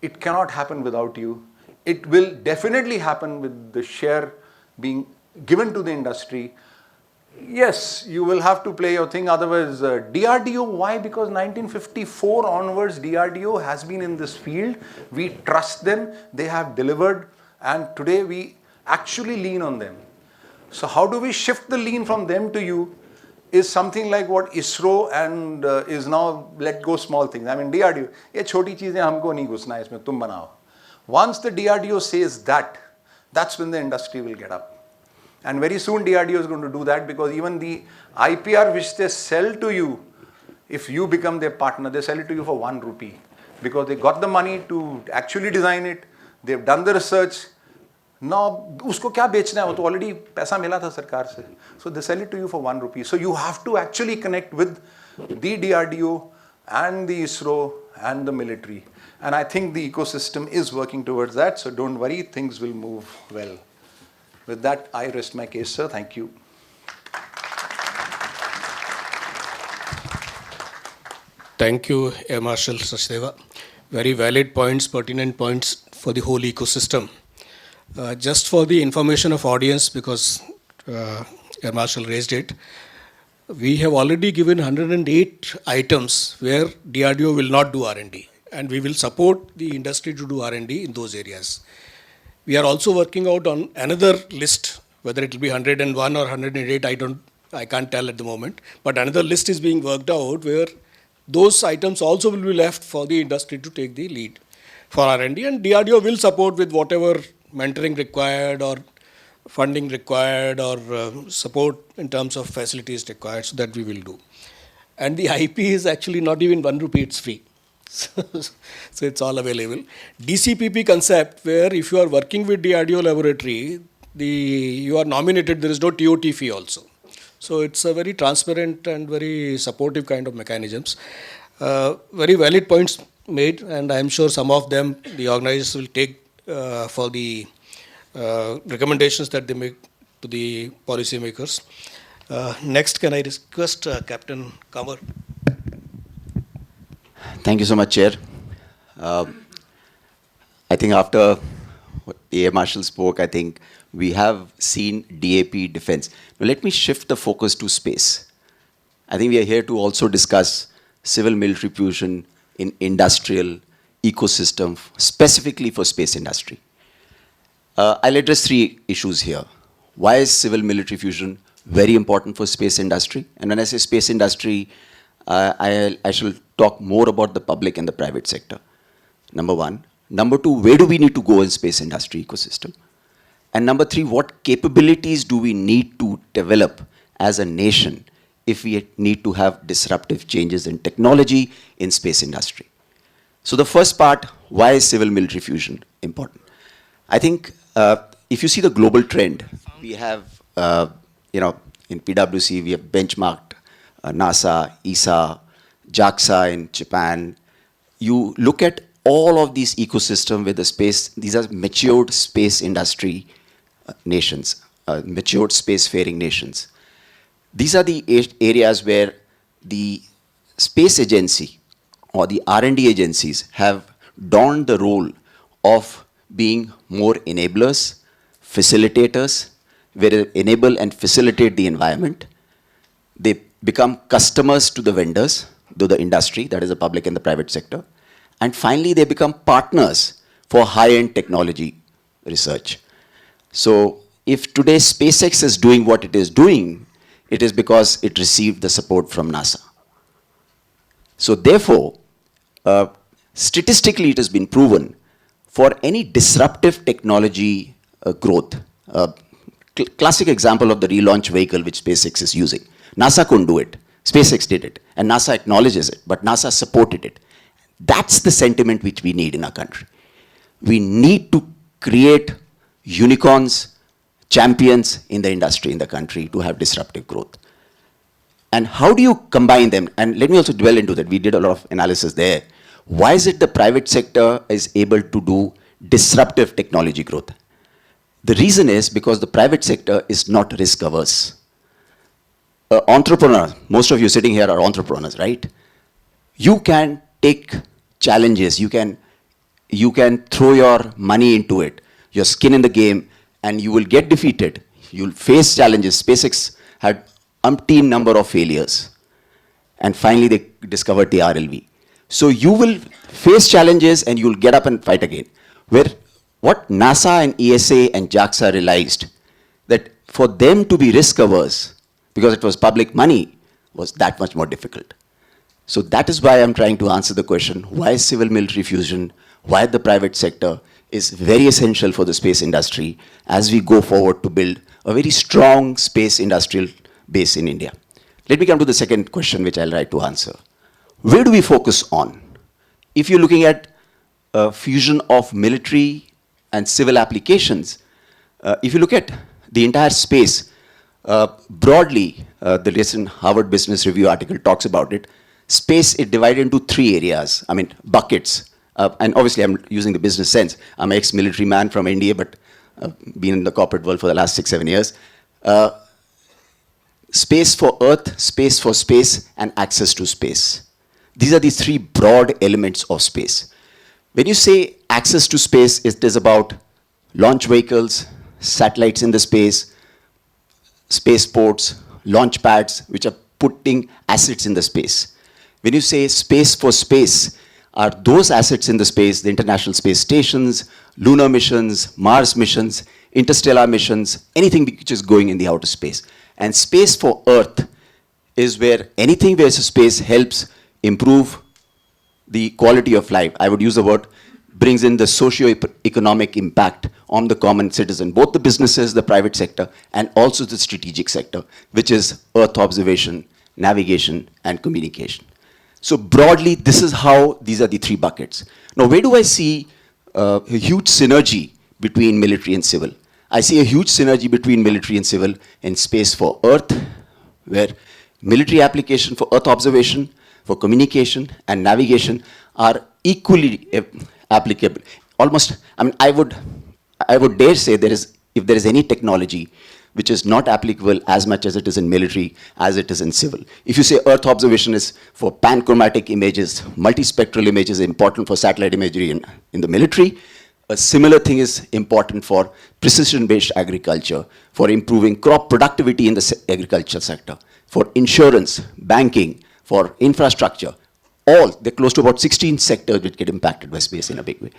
it cannot happen without you. It will definitely happen with the share being given to the industry. Yes, you will have to play your thing. Otherwise, DRDO, why? Because 1954 onwards, DRDO has been in this field. We trust them. They have delivered. And today we actually lean on them. So how do we shift the lean from them to you is something like what ISRO and is now let go small things. I mean, DRDO, ye choti cheezein humko nahi ghusna hai isme, tum banao. Once the DRDO says that, that's when the industry will get up. And very soon DRDO is going to do that, because even the IPR which they sell to you if you become their partner, they sell it to you for 1 rupee because they got the money to actually design it. They've done the research. Now, usko kya bechna hai? वो तो already पैसा मिला था सरकार से. So they sell it to you for 1 rupee. So you have to actually connect with the DRDO and the ISRO and the military. And I think the ecosystem is working towards that. So don't worry, things will move well. With that, I rest my case, sir. Thank you. Thank you, Air Marshal Sachdeva. Very valid points, pertinent points for the whole ecosystem. Just for the information of audience, because Air Marshal raised it, we have already given 108 items where DRDO will not do R&D, and we will support the industry to do R&D in those areas. We are also working out on another list, whether it will be 101 or 108, I can't tell at the moment, but another list is being worked out where those items also will be left for the industry to take the lead for R&D, and DRDO will support with whatever mentoring required or funding required or support in terms of facilities required, so that we will do. And the IP is actually not even 1 rupee, it's free. So it's all available. DCPP concept, where if you are working with DRDO laboratory, you are nominated, there is no TOT fee also. So it's a very transparent and very supportive kind of mechanisms. Very valid points made, and I am sure some of them the organizers will take for the recommendations that they make to the policy makers. Next, can I request Captain Kamar? Thank you so much, Chair. I think after what the Air Marshal spoke, I think we have seen DAP defense. Now let me shift the focus to space. I think we are here to also discuss civil-military fusion in industrial ecosystem, specifically for space industry. I'll address 3 issues here. Why is civil-military fusion very important for space industry? And when I say space industry, I shall talk more about the public and the private sector. Number 1. Number 2, where do we need to go in space industry ecosystem? And number 3, what capabilities do we need to develop as a nation if we need to have disruptive changes in technology in space industry? So the first part, why is civil-military fusion important? I think if you see the global trend, we have, in PwC, we have benchmarked NASA, ESA, JAXA in Japan. You look at all of these ecosystems with the space, these are matured space industry nations, matured spacefaring nations. These are the areas where the space agency or the R&D agencies have donned the role of being more enablers, facilitators, where they enable and facilitate the environment. They become customers to the vendors, to the industry, that is the public and the private sector. And finally, they become partners for high-end technology research. So if today SpaceX is doing what it is doing, it is because it received the support from NASA. So therefore, statistically it has been proven for any disruptive technology growth. Classic example of the relaunch vehicle which SpaceX is using. NASA couldn't do it. SpaceX did it. And NASA acknowledges it, but NASA supported it. That's the sentiment which we need in our country. We need to create unicorns, champions in the industry, in the country, to have disruptive growth. And how do you combine them? And let me also dwell into that. We did a lot of analysis there. Why is it the private sector is able to do disruptive technology growth? The reason is because the private sector is not risk averse. Entrepreneurs, most of you sitting here are entrepreneurs, right? You can take challenges, you can throw your money into it, your skin in the game, and you will get defeated. You'll face challenges. SpaceX had umpteen number of failures, and finally they discovered the RLV. So you will face challenges and you'll get up and fight again. Where what NASA and ESA and JAXA realized, that for them to be risk averse, because it was public money, was that much more difficult. So that is why I'm trying to answer the question, why civil-military fusion, why the private sector is very essential for the space industry as we go forward to build a very strong space industrial base in India. Let me come to the second question which I'll try to answer. Where do we focus on? If you're looking at fusion of military and civil applications, if you look at the entire space, broadly, the recent Harvard Business Review article talks about it. Space is divided into 3 areas, buckets. And obviously, I'm using the business sense. I'm an ex-military man from India, but been in the corporate world for the last 6-7 years. Space for Earth, space for space, and access to space. These are the 3 broad elements of space. When you say access to space, it is about launch vehicles, satellites in the space, spaceports, launch pads, which are putting assets in the space. When you say space for space, are those assets in the space, the International Space Stations, lunar missions, Mars missions, interstellar missions, anything which is going in the outer space. And space for Earth is where anything where space helps improve the quality of life. I would use the word, brings in the socio-economic impact on the common citizen, both the businesses, the private sector, and also the strategic sector, which is Earth observation, navigation, and communication. So broadly, this is how these are the 3 buckets. Now, where do I see a huge synergy between military and civil? I see a huge synergy between military and civil in space for Earth, where military application for Earth observation, for communication and navigation are equally applicable. Almost, I would dare say if there is any technology which is not applicable as much as it is in military as it is in civil. If you say Earth observation is for panchromatic images, multispectral images important for satellite imagery in the military, a similar thing is important for precision-based agriculture, for improving crop productivity in the agriculture sector, for insurance, banking, for infrastructure. They're close to about 16 sectors which get impacted by space in a big way.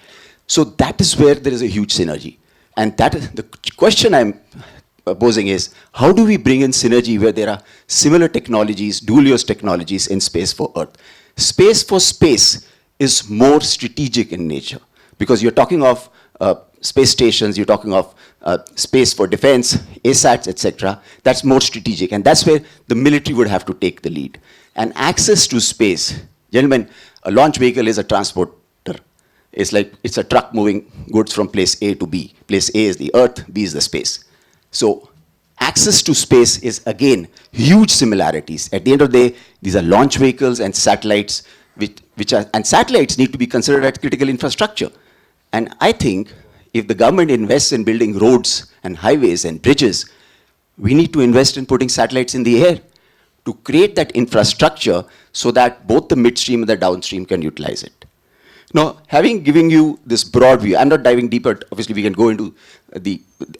So that is where there is a huge synergy. And that is the question I'm posing is, how do we bring in synergy where there are similar technologies, dual-use technologies in space for Earth? Space for space is more strategic in nature because you're talking of space stations, you're talking of space for defense, ASATs, etc. That's more strategic, and that's where the military would have to take the lead. And access to space, gentlemen, a launch vehicle is a transporter. It's a truck moving goods from place A to B. Place A is the Earth, B is the space. So access to space is, again, huge similarities. At the end of the day, these are launch vehicles and satellites, and satellites need to be considered as critical infrastructure. And I think if the government invests in building roads and highways and bridges, we need to invest in putting satellites in the air to create that infrastructure so that both the midstream and the downstream can utilize it. Now, having given you this broad view, I'm not diving deeper. Obviously, we can go into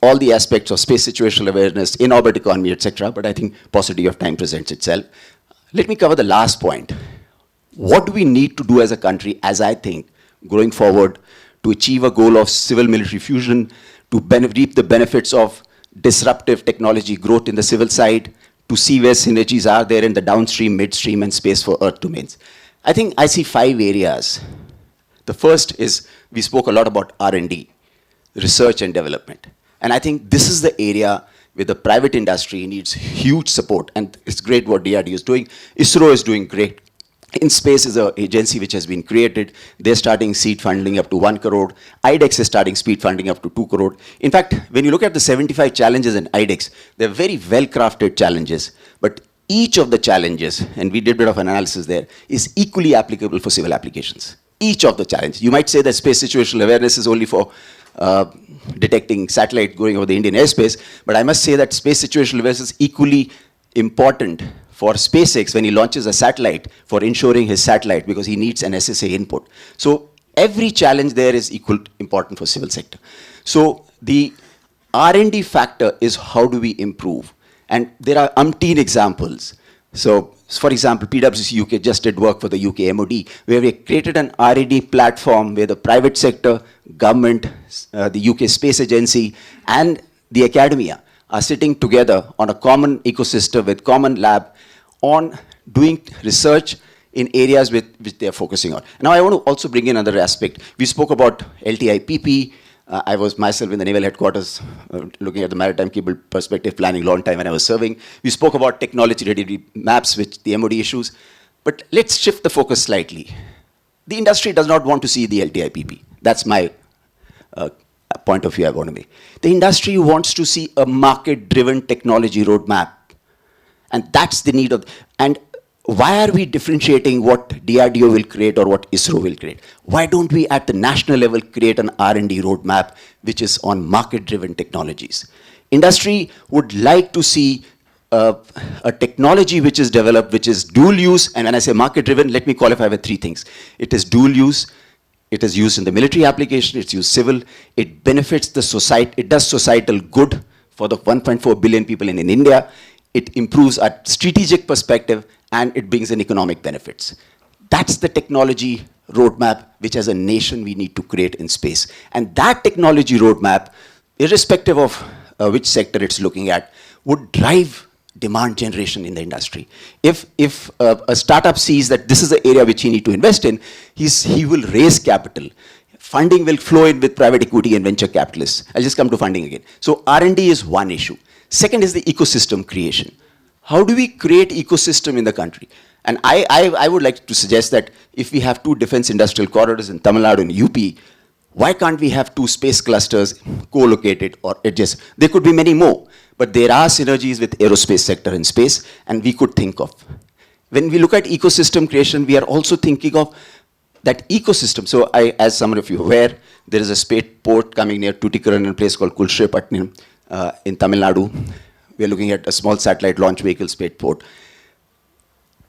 all the aspects of space situational awareness, in-orbit economy, etc., but I think paucity of time presents itself. Let me cover the last point. What do we need to do as a country, as I think, going forward, to achieve a goal of civil-military fusion, to reap the benefits of disruptive technology growth in the civil side, to see where synergies are there in the downstream, midstream, and space for Earth domains? I think I see 5 areas. The first is, we spoke a lot about R&D, research and development. And I think this is the area where the private industry needs huge support. And it's great what DRDO is doing. ISRO is doing great. InSpace is an agency which has been created. They're starting seed funding up to 1 crore. IDEX is starting seed funding up to 2 crore. In fact, when you look at the 75 challenges in IDEX, they're very well-crafted challenges. But each of the challenges, and we did a bit of analysis there, is equally applicable for civil applications. Each of the challenges. You might say that space situational awareness is only for detecting satellite going over the Indian airspace, but I must say that space situational awareness is equally important for SpaceX when he launches a satellite for ensuring his satellite because he needs an SSA input. So every challenge there is equal important for civil sector. So the R&D factor is how do we improve? And there are umpteen examples. So, for example, PwC UK just did work for the UK MOD, where we created an R&D platform where the private sector, government, the UK Space Agency, and the academia are sitting together on a common ecosystem with common lab on doing research in areas which they are focusing on. Now, I want to also bring in another aspect. We spoke about LTIPP. I was myself in the Naval Headquarters looking at the maritime cable perspective planning long time when I was serving. We spoke about technology-ready maps, which the MOD issues. But let's shift the focus slightly. The industry does not want to see the LTIPP. That's my point of view I want to make. The industry wants to see a market-driven technology roadmap. And that's the need of, and why are we differentiating what DRDO will create or what ISRO will create? Why don't we at the national level create an R&D roadmap which is on market-driven technologies? Industry would like to see a technology which is developed, which is dual use, and when I say market-driven, let me qualify with three things. It is dual use, it is used in the military application, it's used civil, it benefits the society, it does societal good for the 1.4 billion people in India, it improves our strategic perspective, and it brings in economic benefits. That's the technology roadmap which as a nation we need to create in space. And that technology roadmap, irrespective of which sector it's looking at, would drive demand generation in the industry. If a startup sees that this is the area which he need to invest in, he will raise capital. Funding will flow in with private equity and venture capitalists. I'll just come to funding again. So R&D is one issue. Second is the ecosystem creation. How do we create ecosystem in the country? And I would like to suggest that if we have two defense industrial corridors in Tamil Nadu and UP, why can't we have two space clusters co-located or adjacent? There could be many more, but there are synergies with aerospace sector in space, and we could think of. When we look at ecosystem creation, we are also thinking of that ecosystem. So as some of you are aware, there is a space port coming near Tuticorin in a place called Kulshrepatnam in Tamil Nadu. We are looking at a small satellite launch vehicle spaceport.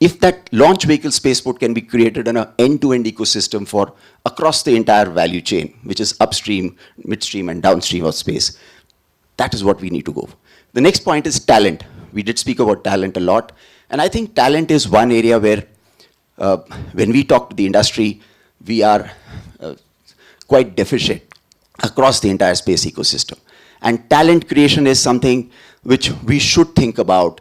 If that launch vehicle spaceport can be created in an end-to-end ecosystem for across the entire value chain, which is upstream, midstream, and downstream of space, that is what we need to go for. The next point is talent. We did speak about talent a lot, and I think talent is one area where when we talk to the industry, we are quite deficient across the entire space ecosystem. And talent creation is something which we should think about.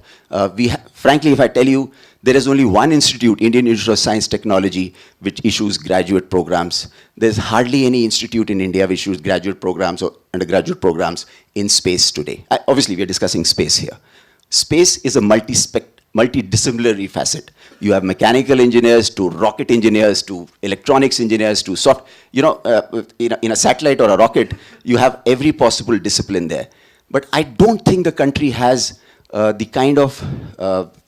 Frankly, if I tell you, there is only one institute, Indian Institute of Science Technology, which issues graduate programs. There's hardly any institute in India which issues graduate programs or undergraduate programs in space today. Obviously, we are discussing space here. Space is a multidisciplinary facet. You have mechanical engineers to rocket engineers to electronics engineers to soft, in a satellite or a rocket, you have every possible discipline there. But I don't think the country has the kind of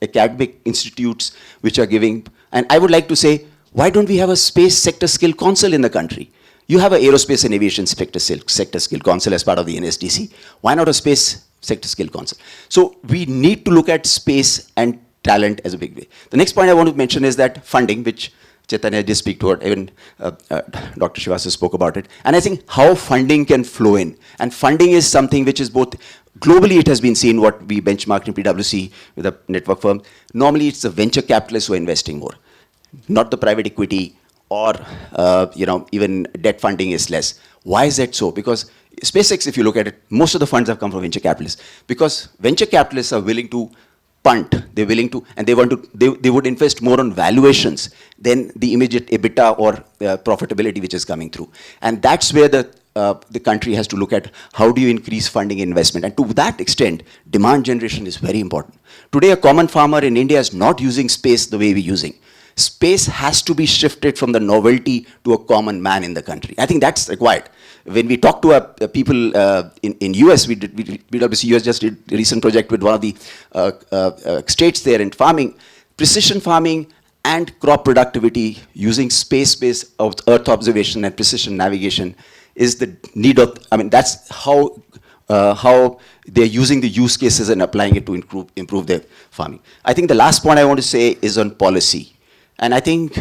academic institutes which are giving, and I would like to say, why don't we have a space sector skill council in the country? You have an aerospace and aviation sector skill council as part of the NSDC. Why not a space sector skill council? So we need to look at space and talent as a big way. The next point I want to mention is that funding, which Chaitanya just speak to, even Dr. Srivastava spoke about it. And I think how funding can flow in. And funding is something which is both, globally it has been seen what we benchmarked in PwC with a network firm. Normally it's the venture capitalists who are investing more, not the private equity or even debt funding is less. Why is that so? Because SpaceX, if you look at it, most of the funds have come from venture capitalists. Because venture capitalists are willing to punt, they're willing to, and they would invest more on valuations than the immediate EBITDA or profitability which is coming through. And that's where the country has to look at how do you increase funding investment. And to that extent, demand generation is very important. Today, a common farmer in India is not using space the way we're using. Space has to be shifted from the novelty to a common man in the country. I think that's required. When we talk to people in US, PwC US just did a recent project with one of the states there in farming, precision farming and crop productivity using space-based earth observation and precision navigation is the need of, that's how they're using the use cases and applying it to improve their farming. I think the last point I want to say is on policy. And I think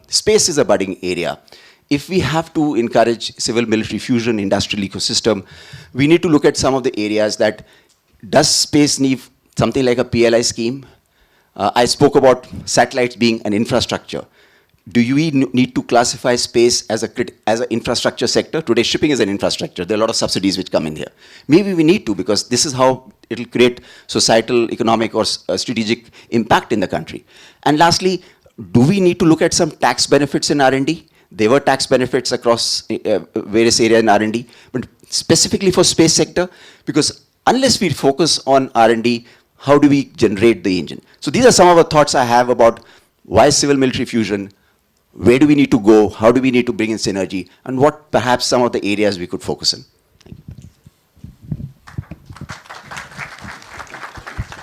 space is a budding area. If we have to encourage civil-military fusion, industrial ecosystem, we need to look at some of the areas that, does space need something like a PLI scheme? I spoke about satellites being an infrastructure. Do you need to classify space as an infrastructure sector? Today, shipping is an infrastructure. There are a lot of subsidies which come in here. Maybe we need to, because this is how it will create societal, economic, or strategic impact in the country. And lastly, do we need to look at some tax benefits in R&D? There were tax benefits across various areas in R&D, but specifically for space sector, because unless we focus on R&D, how do we generate the engine? So these are some of the thoughts I have about Why civil military fusion? Where do we need to go? How do we need to bring in synergy? And what perhaps some of the areas we could focus on?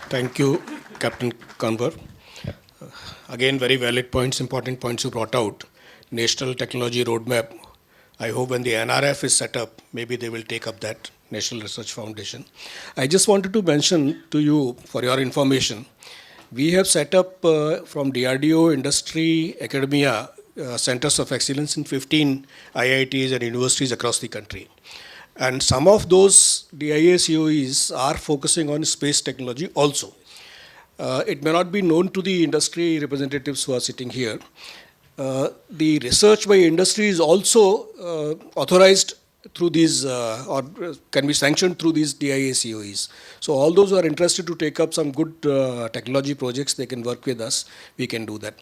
Thank you, Captain Kanwar. Again, very valid points, important points you brought out. National Technology Roadmap. I hope when the NRF is set up, maybe they will take up that, National Research Foundation. I just wanted to mention to you, for your information, we have set up from DRDO, industry, academia, centers of excellence in 15 IITs and universities across the country. And some of those DIA COEs are focusing on space technology also. It may not be known to the industry representatives who are sitting here. The research by industry is also authorized through these or can be sanctioned through these DIA COEs. So all those who are interested to take up some good technology projects, they can work with us. We can do that.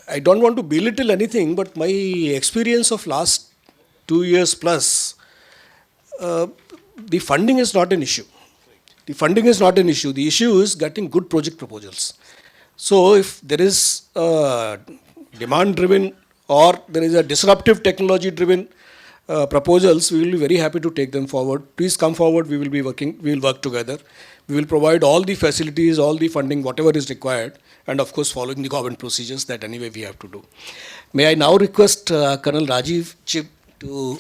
I don't want to belittle anything, but my experience of last 2 years plus, the funding is not an issue. The funding is not an issue. The issue is getting good project proposals. So if there is a demand-driven or there is a disruptive technology-driven proposals, we will be very happy to take them forward. Please come forward. We will work together. We will provide all the facilities, all the funding, whatever is required, and of course following the government procedures that anyway we have to do. May I now request Colonel Rajiv Chib to.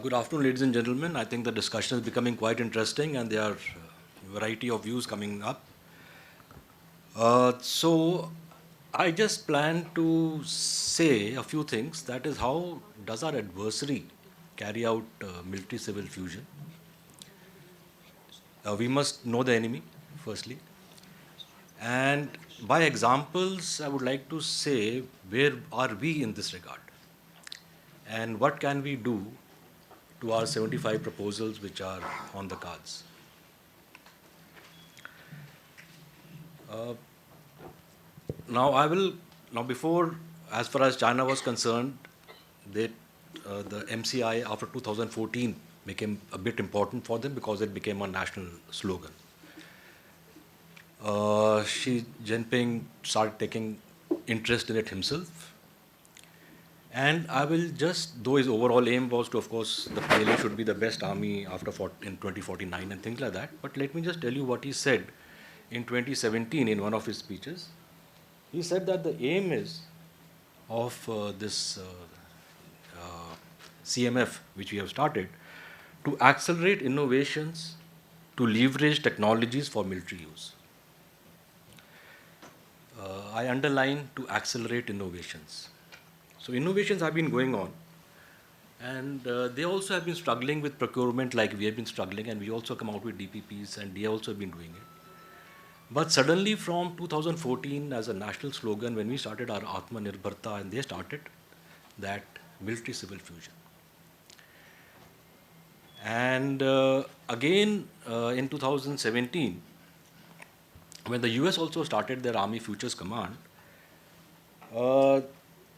Good afternoon, ladies and gentlemen. I think the discussion is becoming quite interesting and there are a variety of views coming up. So I just plan to say a few things. That is, how does our adversary carry out military-civil fusion? We must know the enemy, firstly. And by examples, I would like to say, where are we in this regard? And what can we do to our 75 proposals which are on the cards? Now before, as far as China was concerned, the MCI after 2014 became a bit important for them because it became a national slogan. Xi Jinping started taking interest in it himself. And I will just, though his overall aim was to, of course, the PLA should be the best army in 2049 and things like that, but let me just tell you what he said in 2017 in one of his speeches. He said that the aim is of this CMF, which we have started, to accelerate innovations, to leverage technologies for military use. I underline to accelerate innovations. So innovations have been going on, and they also have been struggling with procurement like we have been struggling, and we also come out with DPPs, and they also have been doing it. But suddenly from 2014 as a national slogan, when we started our Atmanirbharta, and they started that military-civil fusion. And again in 2017, when the US also started their Army Futures Command,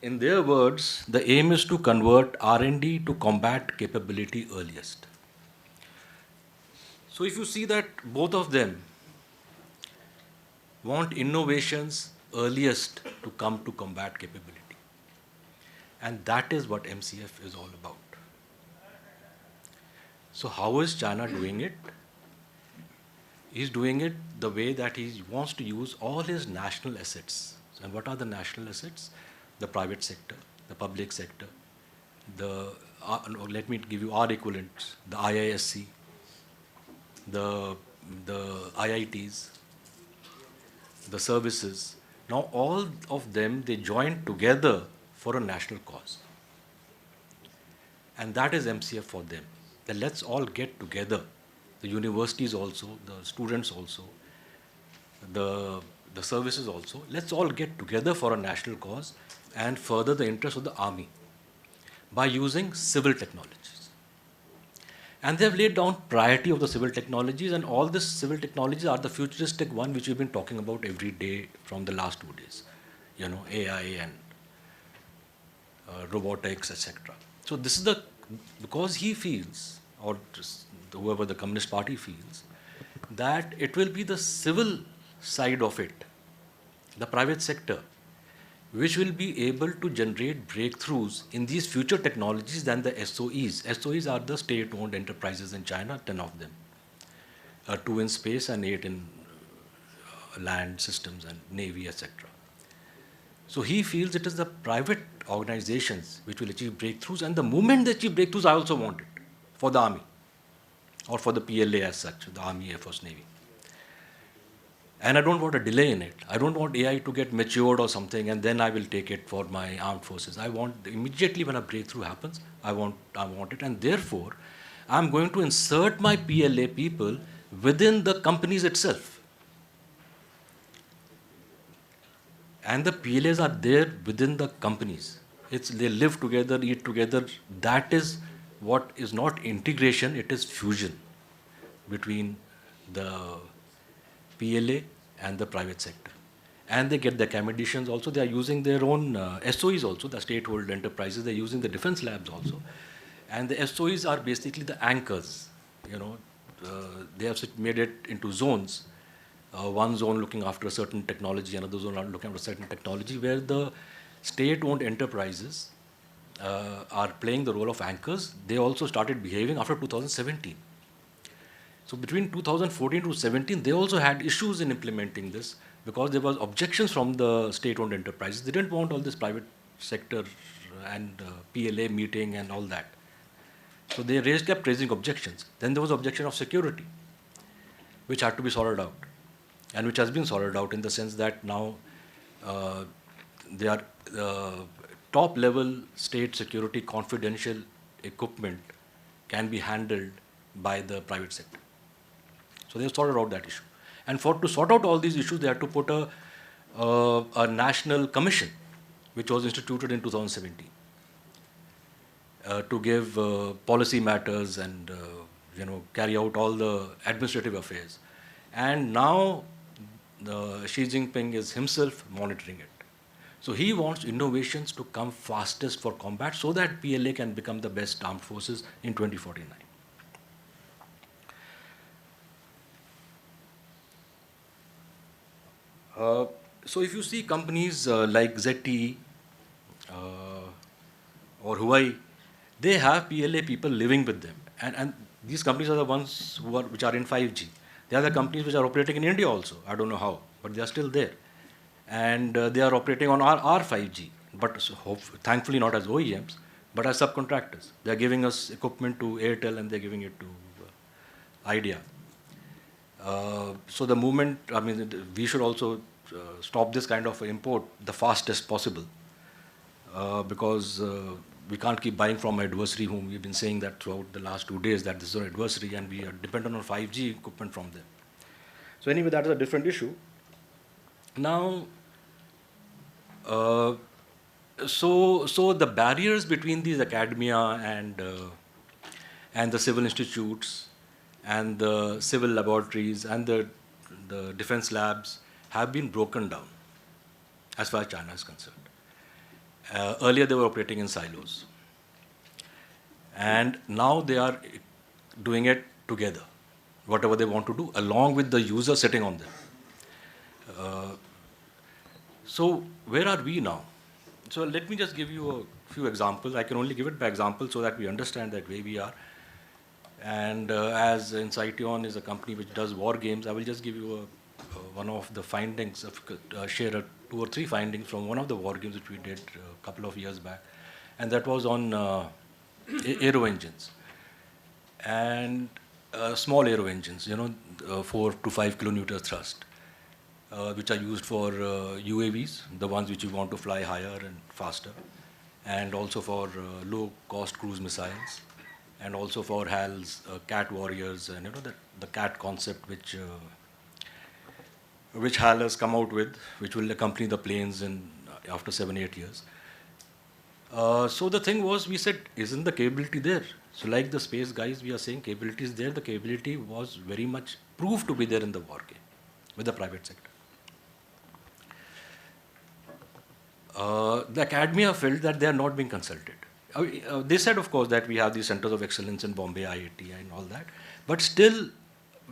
in their words, the aim is to convert R&D to combat capability earliest. So if you see that both of them want innovations earliest to come to combat capability. And that is what MCF is all about. So how is China doing it? He's doing it the way that he wants to use all his national assets. And what are the national assets? The private sector, the public sector, let me give you our equivalents, the IISC, the IITs, the services. Now all of them, they join together for a national cause. And that is MCF for them. That let's all get together, the universities also, the students also, the services also, let's all get together for a national cause and further the interest of the army by using civil technologies. And they have laid down priority of the civil technologies, and all these civil technologies are the futuristic one which we've been talking about every day from the last 2 days. You know, AI and robotics, etc. So this is because he feels, or whoever the Communist Party feels, that it will be the civil side of it, the private sector, which will be able to generate breakthroughs in these future technologies than the SOEs. SOEs are the state-owned enterprises in China, 10 of them, 2 in space and 8 in land systems and navy, etc. So he feels it is the private organizations which will achieve breakthroughs, and the moment they achieve breakthroughs, I also want it for the army or for the PLA as such, the Army, Air Force, Navy. And I don't want a delay in it. I don't want AI to get matured or something and then I will take it for my armed forces. I want, immediately when a breakthrough happens, I want it. And therefore, I'm going to insert my PLA people within the companies itself. And the PLAs are there within the companies. They live together, eat together. That is what is not integration, it is fusion between the PLA and the private sector. And they get the accommodations also. They are using their own SOEs also, the state-owned enterprises. They're using the defense labs also. And the SOEs are basically the anchors. They have made it into zones. One zone looking after a certain technology, another zone looking after a certain technology, where the state-owned enterprises are playing the role of anchors. They also started behaving after 2017. So between 2014 to 17, they also had issues in implementing this because there was objections from the state-owned enterprises. They didn't want all this private sector and PLA meeting and all that. So they kept raising objections. Then there was objection of security, which had to be sorted out, and which has been sorted out in the sense that now they are top-level state security confidential equipment can be handled by the private sector. So they have sorted out that issue. And to sort out all these issues, they had to put a national commission, which was instituted in 2017, to give policy matters and carry out all the administrative affairs. And now Xi Jinping is himself monitoring it. So he wants innovations to come fastest for combat so that PLA can become the best armed forces in 2049. So if you see companies like ZTE or Huawei, they have PLA people living with them. And these companies are the ones which are in 5G. They are the companies which are operating in India also. I don't know how, but they are still there. And they are operating on our 5G, but thankfully not as OEMs, but as subcontractors. They are giving us equipment to Airtel and they're giving it to Idea. So the moment, we should also stop this kind of import the fastest possible because we can't keep buying from our adversary, whom we've been saying that throughout the last 2 days that this is our adversary and we are dependent on 5G equipment from them. So anyway, that is a different issue. Now, so the barriers between these academia and the civil institutes and the civil laboratories and the defense labs have been broken down as far as China is concerned. Earlier they were operating in silos. And now they are doing it together, whatever they want to do, along with the user sitting on them. So where are we now? So let me just give you a few examples. I can only give it by example so that we understand that way we are. And as Insighteon is a company which does war games, I will just give you one of the findings, share 2 or 3 findings from one of the war games which we did a couple of years back. And that was on aero engines. And small aero engines, 4 to 5 kilonewton thrust, which are used for UAVs, the ones which you want to fly higher and faster, and also for low-cost cruise missiles, and also for HAL's CAT warriors, and the CAT concept which HAL has come out with, which will accompany the planes after 7-8 years. So the thing was, we said, isn't the capability there? So like the space guys, we are saying capability is there. The capability was very much proved to be there in the war game with the private sector. The academia felt that they are not being consulted. They said, of course, that we have these centers of excellence in Bombay, IIT, and all that, but still,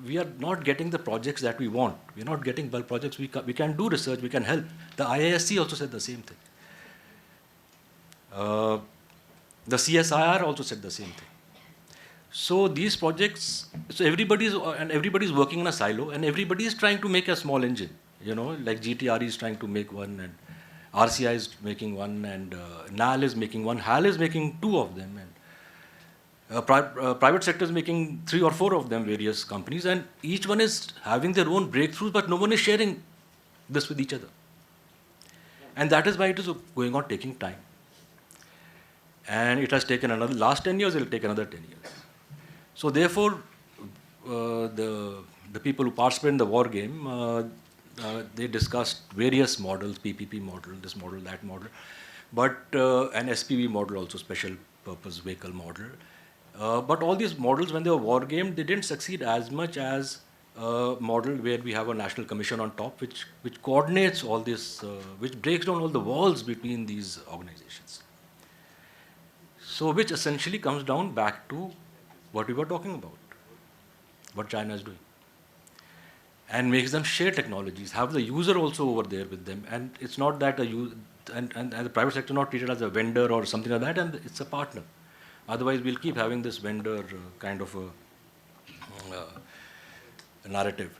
we are not getting the projects that we want. We are not getting bulk projects. We can do research. We can help. The IISc also said the same thing. The CSIR also said the same thing. So these projects, so everybody's working in a silo, and everybody is trying to make a small engine. You know, like GTRE is trying to make one, and RCI is making one, and NAL is making one, HAL is making 2 of them, and private sector is making 3 or 4 of them, various companies, and each one is having their own breakthroughs, but no one is sharing this with each other. And that is why it is going on taking time. And it has taken last 10 years, it will take another 10 years. So therefore, the people who participate in the war game, they discussed various models, PPP model, this model, that model, but an SPV model also, special purpose vehicle model. But all these models, when they were war game, they didn't succeed as much as a model where we have a national commission on top, which coordinates all this, which breaks down all the walls between these organizations. So which essentially comes down back to what we were talking about, what China is doing. And makes them share technologies, have the user also over there with them. And it's not that and the private sector not treated as a vendor or something like that, and it's a partner. Otherwise, we'll keep having this vendor kind of a narrative.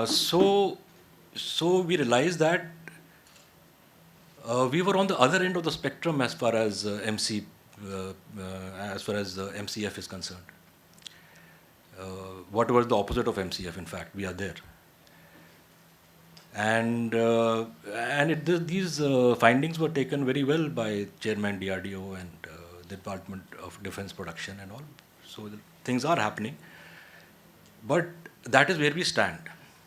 So we realized that we were on the other end of the spectrum as far as MCF is concerned. Whatever the opposite of MCF, in fact, we are there. And these findings were taken very well by Chairman DRDO and the Department of Defense Production and all. So things are happening. But that is where we stand.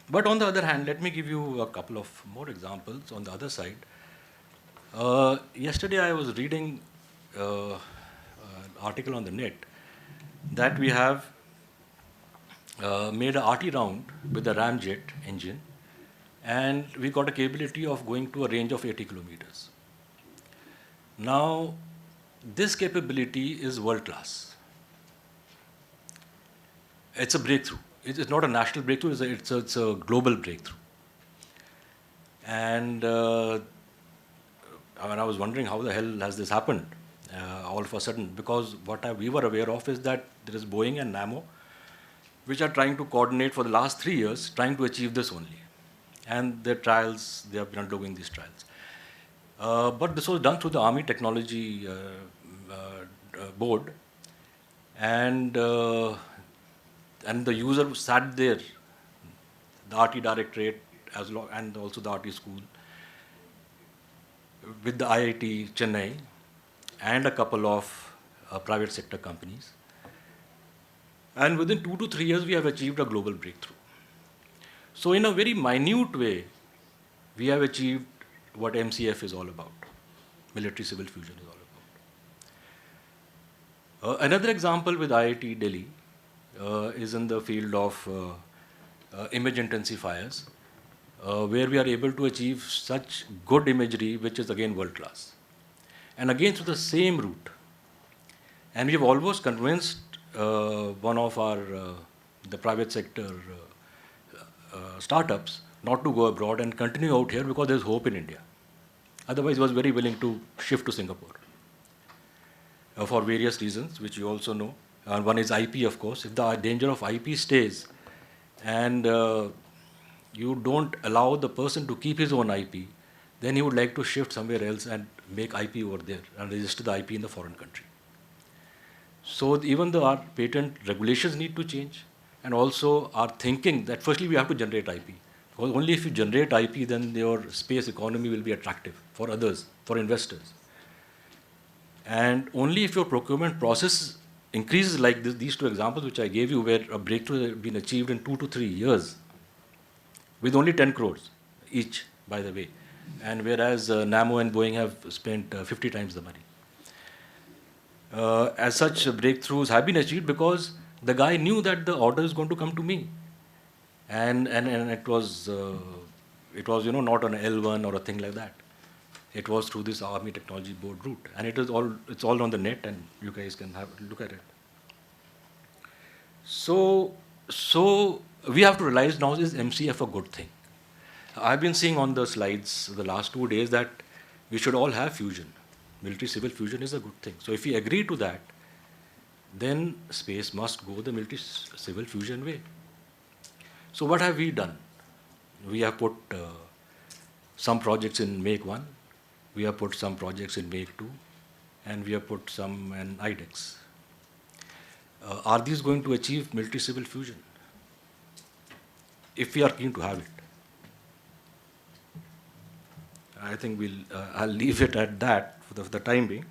But on the other hand, let me give you a couple of more examples on the other side. Yesterday I was reading an article on the net that we have made a RT round with the Ramjet engine, and we got a capability of going to a range of 80 kilometers. Now, this capability is world class. It's a breakthrough. It's not a national breakthrough, it's a global breakthrough. And I was wondering how the hell has this happened all of a sudden, because what we were aware of is that there is Boeing and Nammo, which are trying to coordinate for the last 3 years, trying to achieve this only. And their trials, they have been undergoing these trials. But this was done through the Army Technology Board, and the user sat there, the RT Directorate, and also the RT School, with the IIT Chennai, and a couple of private sector companies. And within 2 to 3 years, we have achieved a global breakthrough. So in a very minute way, we have achieved what MCF is all about, military-civil fusion is all about. Another example with IIT Delhi is in the field of image intensifiers, where we are able to achieve such good imagery, which is again world-class. And again through the same route. And we have almost convinced one of our the private sector startups not to go abroad and continue out here because there's hope in India. Otherwise, he was very willing to shift to Singapore for various reasons, which you also know. One is IP, of course. If the danger of IP stays and you don't allow the person to keep his own IP, then he would like to shift somewhere else and make IP over there and register the IP in the foreign country. So even though our patent regulations need to change, and also our thinking that firstly we have to generate IP. Because only if you generate IP, then your space economy will be attractive for others, for investors. And only if your procurement process increases like these 2 examples which I gave you, where a breakthrough has been achieved in 2 to 3 years, with only 10 crores each, by the way. And whereas Nammo and Boeing have spent 50 times the money. As such, breakthroughs have been achieved because the guy knew that the order is going to come to me, and it was not an L1 or a thing like that. It was through this Army Technology Board route, and it's all on the net, and you guys can have a look at it. So we have to realize now, is MCF a good thing? I've been seeing on the slides the last 2 days that we should all have fusion. Military-civil fusion is a good thing. So if we agree to that, then space must go the military-civil fusion way. So what have we done? We have put some projects in Make-1, we have put some projects in Make-2, and we have put some in IDEX. Are these going to achieve military-civil fusion? If we are keen to have it. I think I'll leave it at that for the time being.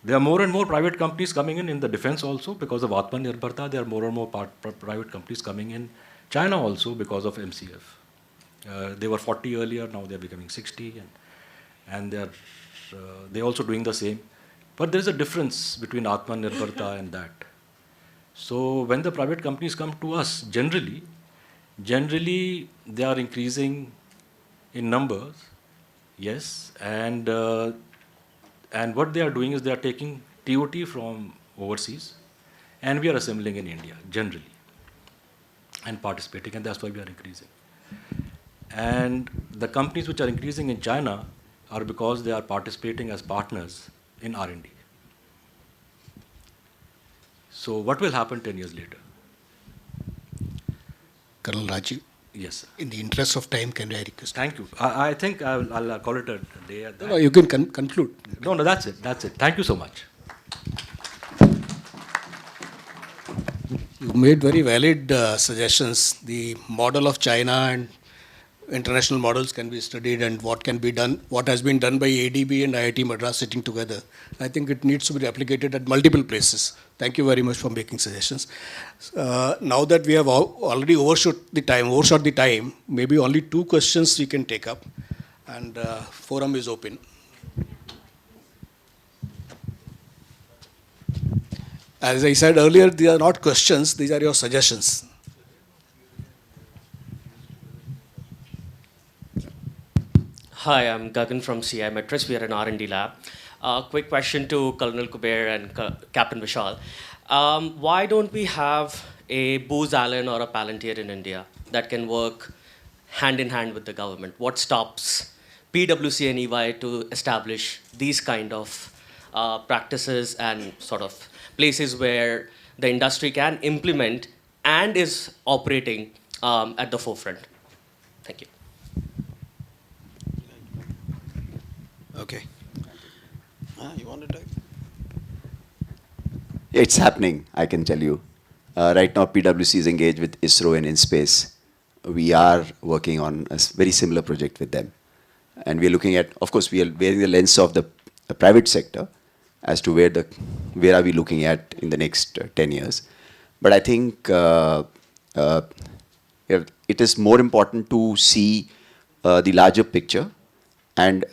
There are more and more private companies coming in the defense also because of Atmanirbharta. There are more and more private companies coming in China also because of MCF. They were 40 earlier, now they're becoming 60, and they're also doing the same. But there's a difference between Atmanirbharta and that. So when the private companies come to us, generally they are increasing in numbers, yes, and what they are doing is they are taking TOT from overseas, and we are assembling in India, generally, and participating, and that's why we are increasing. And the companies which are increasing in China are because they are participating as partners in R&D. So what will happen 10 years later? Colonel Rajiv, Yes, sir. in the interest of time, can I request? Thank you. I think I'll call it a day at that. No, you can conclude. No, that's it. Thank you so much. You made very valid suggestions. The model of China and international models can be studied, and what can be done, what has been done by ADB and IIT Madras sitting together. I think it needs to be replicated at multiple places. Thank you very much for making suggestions. Now that we have already overshot the time, maybe only 2 questions we can take up, and forum is open. As I said earlier, these are not questions, these are your suggestions. Hi, I'm Gagan from CI Metris. We are an R&D lab. Quick question to Colonel Kuber and Captain Vishal. Why don't we have a Booz Allen or a Palantir in India that can work hand in hand with the government? What stops PwC and EY to establish these kind of practices and sort of places where the industry can implement and is operating at the forefront? Thank you. Okay. You want to talk? It's happening, I can tell you. Right now, PwC is engaged with ISRO and IN-SPACE. We are working on a very similar project with them. And we are looking at, of course, we are wearing the lens of the private sector as to where are we looking at in the next 10 years. But I think it is more important to see the larger picture, and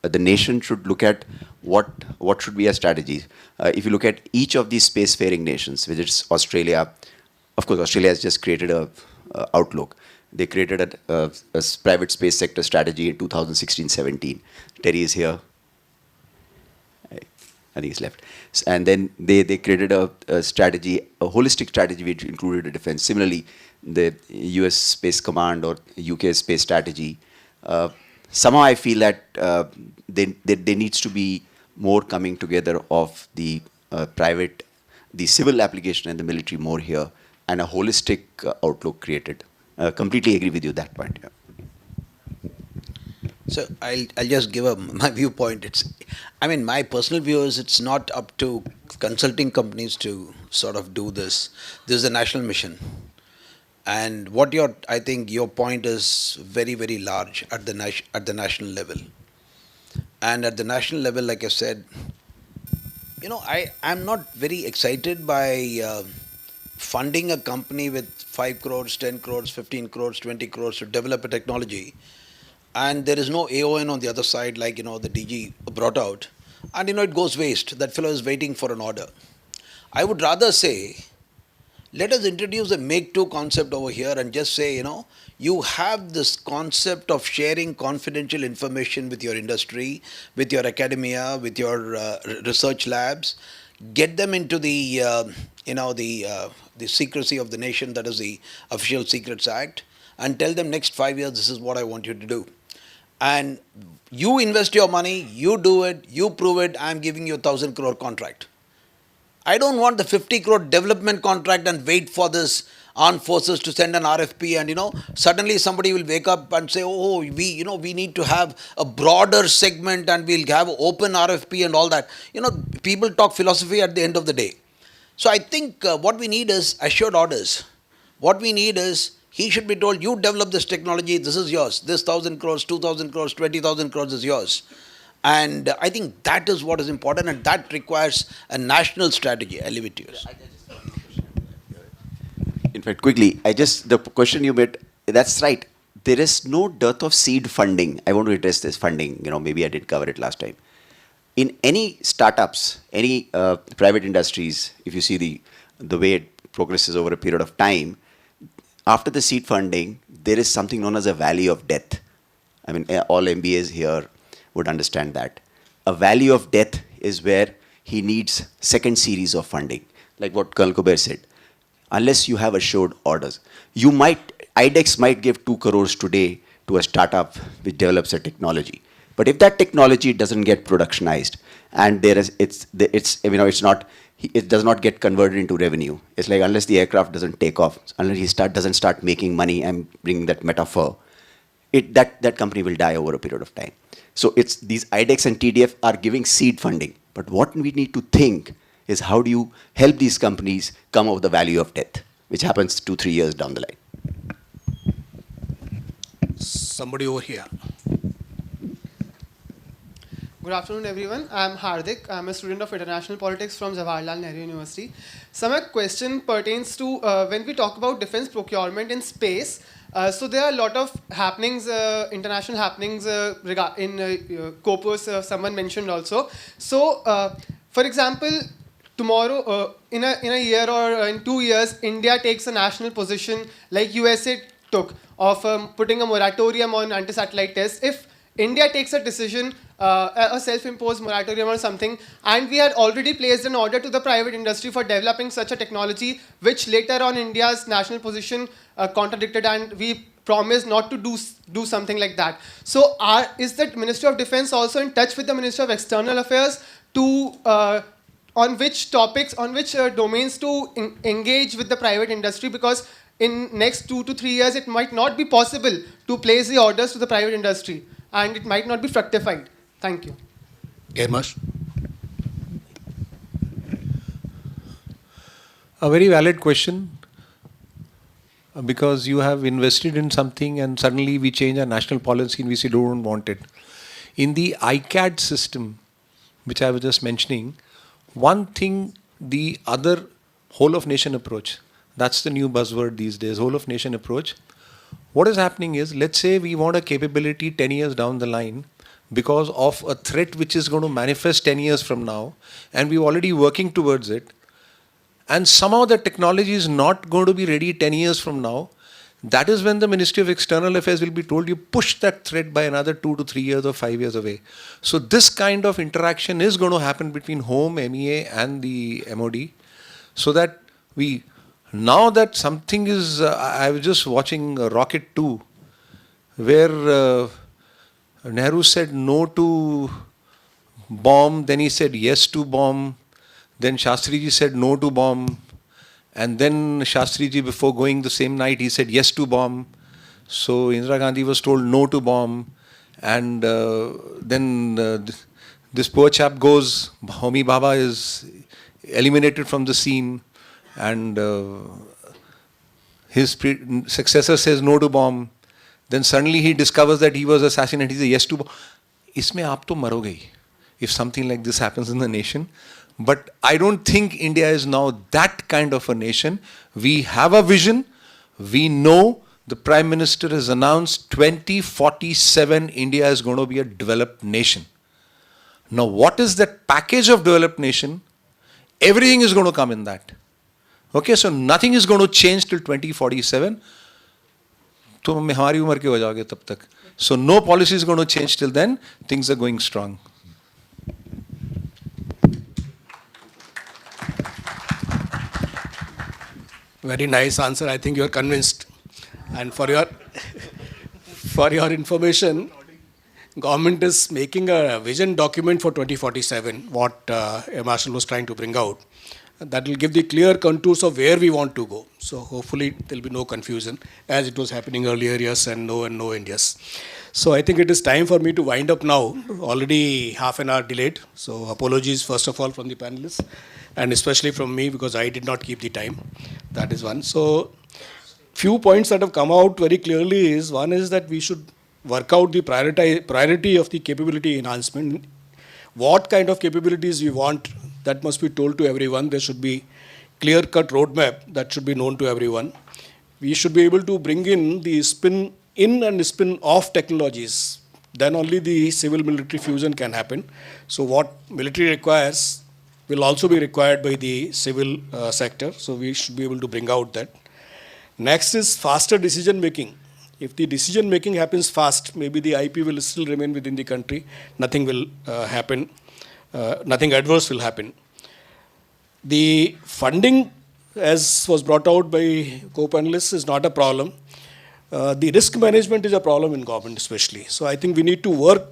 the nation should look at what should be a strategy. If you look at each of these spacefaring nations, which is Australia, of course, Australia has just created a outlook. They created a private space sector strategy in 2016-17. Terry is here. I think he's left. And then they created a strategy, a holistic strategy which included a defense. Similarly, the US Space Command or UK Space Strategy. Somehow I feel that there needs to be more coming together of the private, the civil application and the military more here, and a holistic outlook created. Completely agree with you that point. Yeah. So I'll just give my viewpoint. My personal view is it's not up to consulting companies to sort of do this. This is a national mission. And I think your point is very, very large at the national level. And at the national level, like I said, I'm not very excited by funding a company with 5 crores, 10 crores, 15 crores, 20 crores to develop a technology. And there is no AON on the other side, like, the DG brought out. And, it goes waste. That fellow is waiting for an order. I would rather say, let us introduce a make two concept over here and just say, you have this concept of sharing confidential information with your industry, with your academia, with your research labs, get them into the, the secrecy of the nation, that is the Official Secrets Act, and tell them next 5 years, this is what I want you to do. And you invest your money, you do it, you prove it, I'm giving you 1,000 crore contract. I don't want the 50 crore development contract and wait for this armed forces to send an RFP and suddenly somebody will wake up and say, oh, we need to have a broader segment and we'll have open RFP and all that. People talk philosophy at the end of the day. So I think what we need is assured orders. What we need is he should be told, you develop this technology, this is yours. This 1,000 crores, 2,000 crores, 20,000 crores is yours. And I think that is what is important, and that requires a national strategy. I leave it to you. In fact, quickly, the question you made, that's right. There is no dearth of seed funding. I want to address this funding. Maybe I did cover it last time. In any startups, any private industries, if you see the way it progresses over a period of time, after the seed funding, there is something known as a valley of death. I mean, all MBAs here would understand that. A valley of death is where he needs second series of funding, like what Colonel Kuber said. Unless you have assured orders, IDEX might give 2 crores today to a startup which develops a technology. But if that technology doesn't get productionized and it does not get converted into revenue, it's like unless the aircraft doesn't take off, unless he doesn't start making money, I'm bringing that metaphor, that company will die over a period of time. So it's these IDEX and TDF are giving seed funding. But what we need to think is how do you help these companies come over the valley of death, which happens 2-3 years down the line. Somebody over here. Good afternoon, everyone. I'm Hardik. I'm a student of International Politics from Jawaharlal Nehru University. So my question pertains to when we talk about defense procurement in space, so there are a lot of happenings, international happenings in Corpus, someone mentioned also. So, for example, tomorrow, in a year or in 2 years, India takes a national position like USA took of putting a moratorium on anti-satellite tests. If India takes a decision, a self-imposed moratorium or something, and we had already placed an order to the private industry for developing such a technology, which later on India's national position contradicted, and we promised not to do something like that. So is the Ministry of Defense also in touch with the Ministry of External Affairs to on which topics, on which domains to engage with the private industry? Because in next 2 to 3 years, it might not be possible to place the orders to the private industry, and it might not be fructified. Thank you. Air Marshal. A very valid question, because you have invested in something and suddenly we change our national policy and we say don't want it. In the ICAD system, which I was just mentioning, one thing, the other whole of nation approach, that's the new buzzword these days, whole of nation approach. What is happening is, let's say we want a capability 10 years down the line because of a threat which is going to manifest 10 years from now, and we're already working towards it, and somehow the technology is not going to be ready 10 years from now. That is when the Ministry of External Affairs will be told you push that threat by another 2 to 3 years or 5 years away. So this kind of interaction is going to happen between Home, MEA and the MOD, so that now that something is, I was just watching Rocket 2, where Nehru said no to bomb, then he said yes to bomb, then Shastriji said no to bomb, and then Shastriji, before going the same night, he said yes to bomb. So Indira Gandhi was told no to bomb, and then this poor chap goes, Homi Bhabha is eliminated from the scene, and his successor says no to bomb. Then suddenly he discovers that he was assassinated. He says yes to bomb. Isme aap to maroge hi, if something like this happens in the nation. But I don't think India is now that kind of a nation. We have a vision. We know the Prime Minister has announced 2047 India is going to be a developed nation. Now what is that package of developed nation? Everything is going to come in that. Okay, so nothing is going to change till 2047. तो हमारी उम्र के हो जाओगे तब तक. So no policy is going to change till then. Things are going strong. Very nice answer. I think you are convinced. And for your for your information, government is making a vision document for 2047. What Air Marshal was trying to bring out. That will give the clear contours of where we want to go. So hopefully there will be no confusion, as it was happening earlier, yes and no and yes. So I think it is time for me to wind up now. Already half an hour delayed. So apologies first of all from the panelists, and especially from me because I did not keep the time. That is one. So few points that have come out very clearly is, one is that we should work out the priority of the capability enhancement. What kind of capabilities we want, that must be told to everyone. There should be clear-cut roadmap that should be known to everyone. We should be able to bring in the spin-in and spin-off technologies. Then only the civil-military fusion can happen. So what military requires will also be required by the civil sector. So we should be able to bring out that. Next is faster decision-making. If the decision-making happens fast, maybe the IP will still remain within the country. Nothing will happen. Nothing adverse will happen. The funding, as was brought out by co-panelists, is not a problem. The risk management is a problem in government especially. So I think we need to work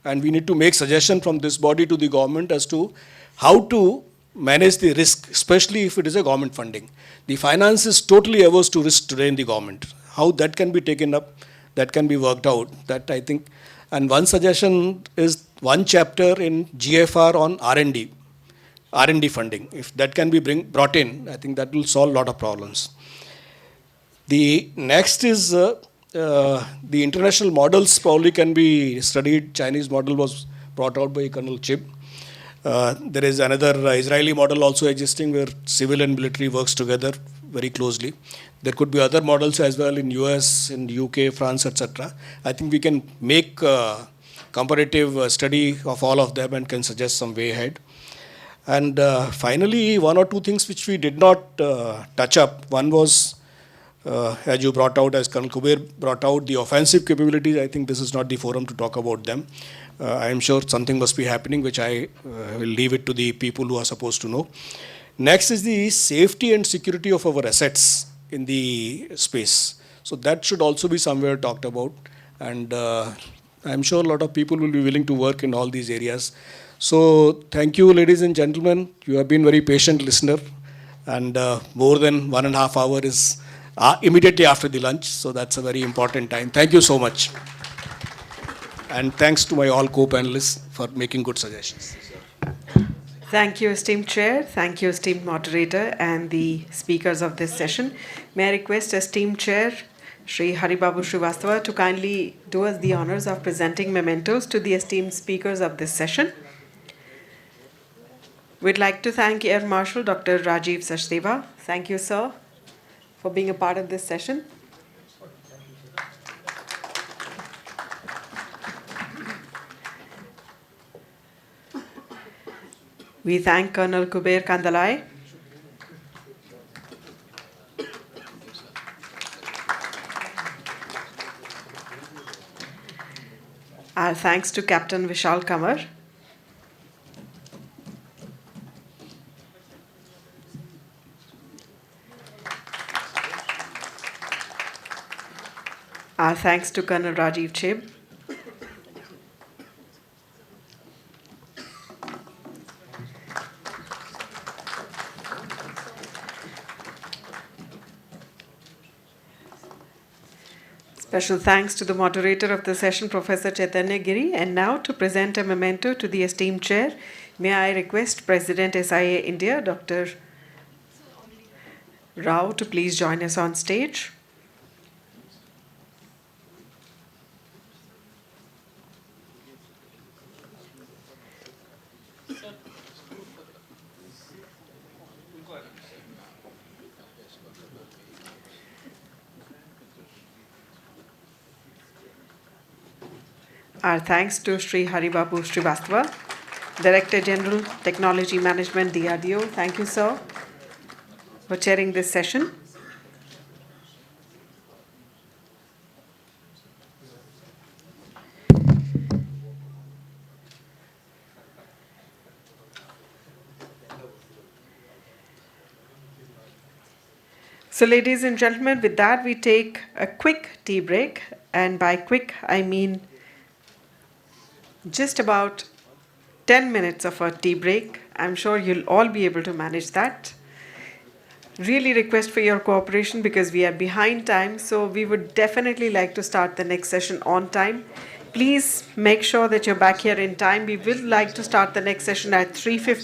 and we need to make suggestion from this body to the government as to how to manage the risk, especially if it is a government funding. The finance is totally averse to risk today in the government. How that can be taken up, that can be worked out, that I think. And one suggestion is one chapter in GFR on R&D funding. If that can be brought in, I think that will solve a lot of problems. The next is the international models probably can be studied. Chinese model was brought out by Colonel Chib. There is another Israeli model also existing where civil and military works together very closely. There could be other models as well in US, in UK, France, etc. I think we can make a comparative study of all of them and can suggest some way ahead. And finally, one or two things which we did not touch up. One was, as you brought out, as Colonel Kuber brought out, the offensive capabilities. I think this is not the forum to talk about them. I am sure something must be happening, which I will leave it to the people who are supposed to know. Next is the safety and security of our assets in the space. So that should also be somewhere talked about. And I'm sure a lot of people will be willing to work in all these areas. So thank you, ladies and gentlemen. You have been very patient listener. And more than 1.5 hours is immediately after the lunch. So that's a very important time. Thank you so much. And thanks to my all co-panelists for making good suggestions. Thank you, esteemed chair. Thank you, esteemed moderator, and the speakers of this session. May I request esteemed chair, Shri Haribabu Srivastava, to kindly do us the honors of presenting mementos to the esteemed speakers of this session. We'd like to thank Air Marshal Dr. Rajiv Sachdeva. Thank you, sir, for being a part of this session. We thank Colonel Kuber Kandalai. Our thanks to Captain Vishal Kamar. Our thanks to Colonel Rajiv Chib. Special thanks to the moderator of the session, Professor Chaitanya Giri. And now to present a memento to the esteemed chair, may I request President SIA India, Dr. Rao, to please join us on stage. Our thanks to Shri Haribabu Srivastava, Director General, Technology Management, DRDO. Thank you, sir. for chairing this session. So, ladies and gentlemen, with that, we take a quick tea break. And by quick, I mean just about 10 minutes of a tea break. I'm sure you'll all be able to manage that. Really request for your cooperation because we are behind time. So, we would definitely like to start the next session on time. Please make sure that you're back here in time. We will like to start the next session at 3:50.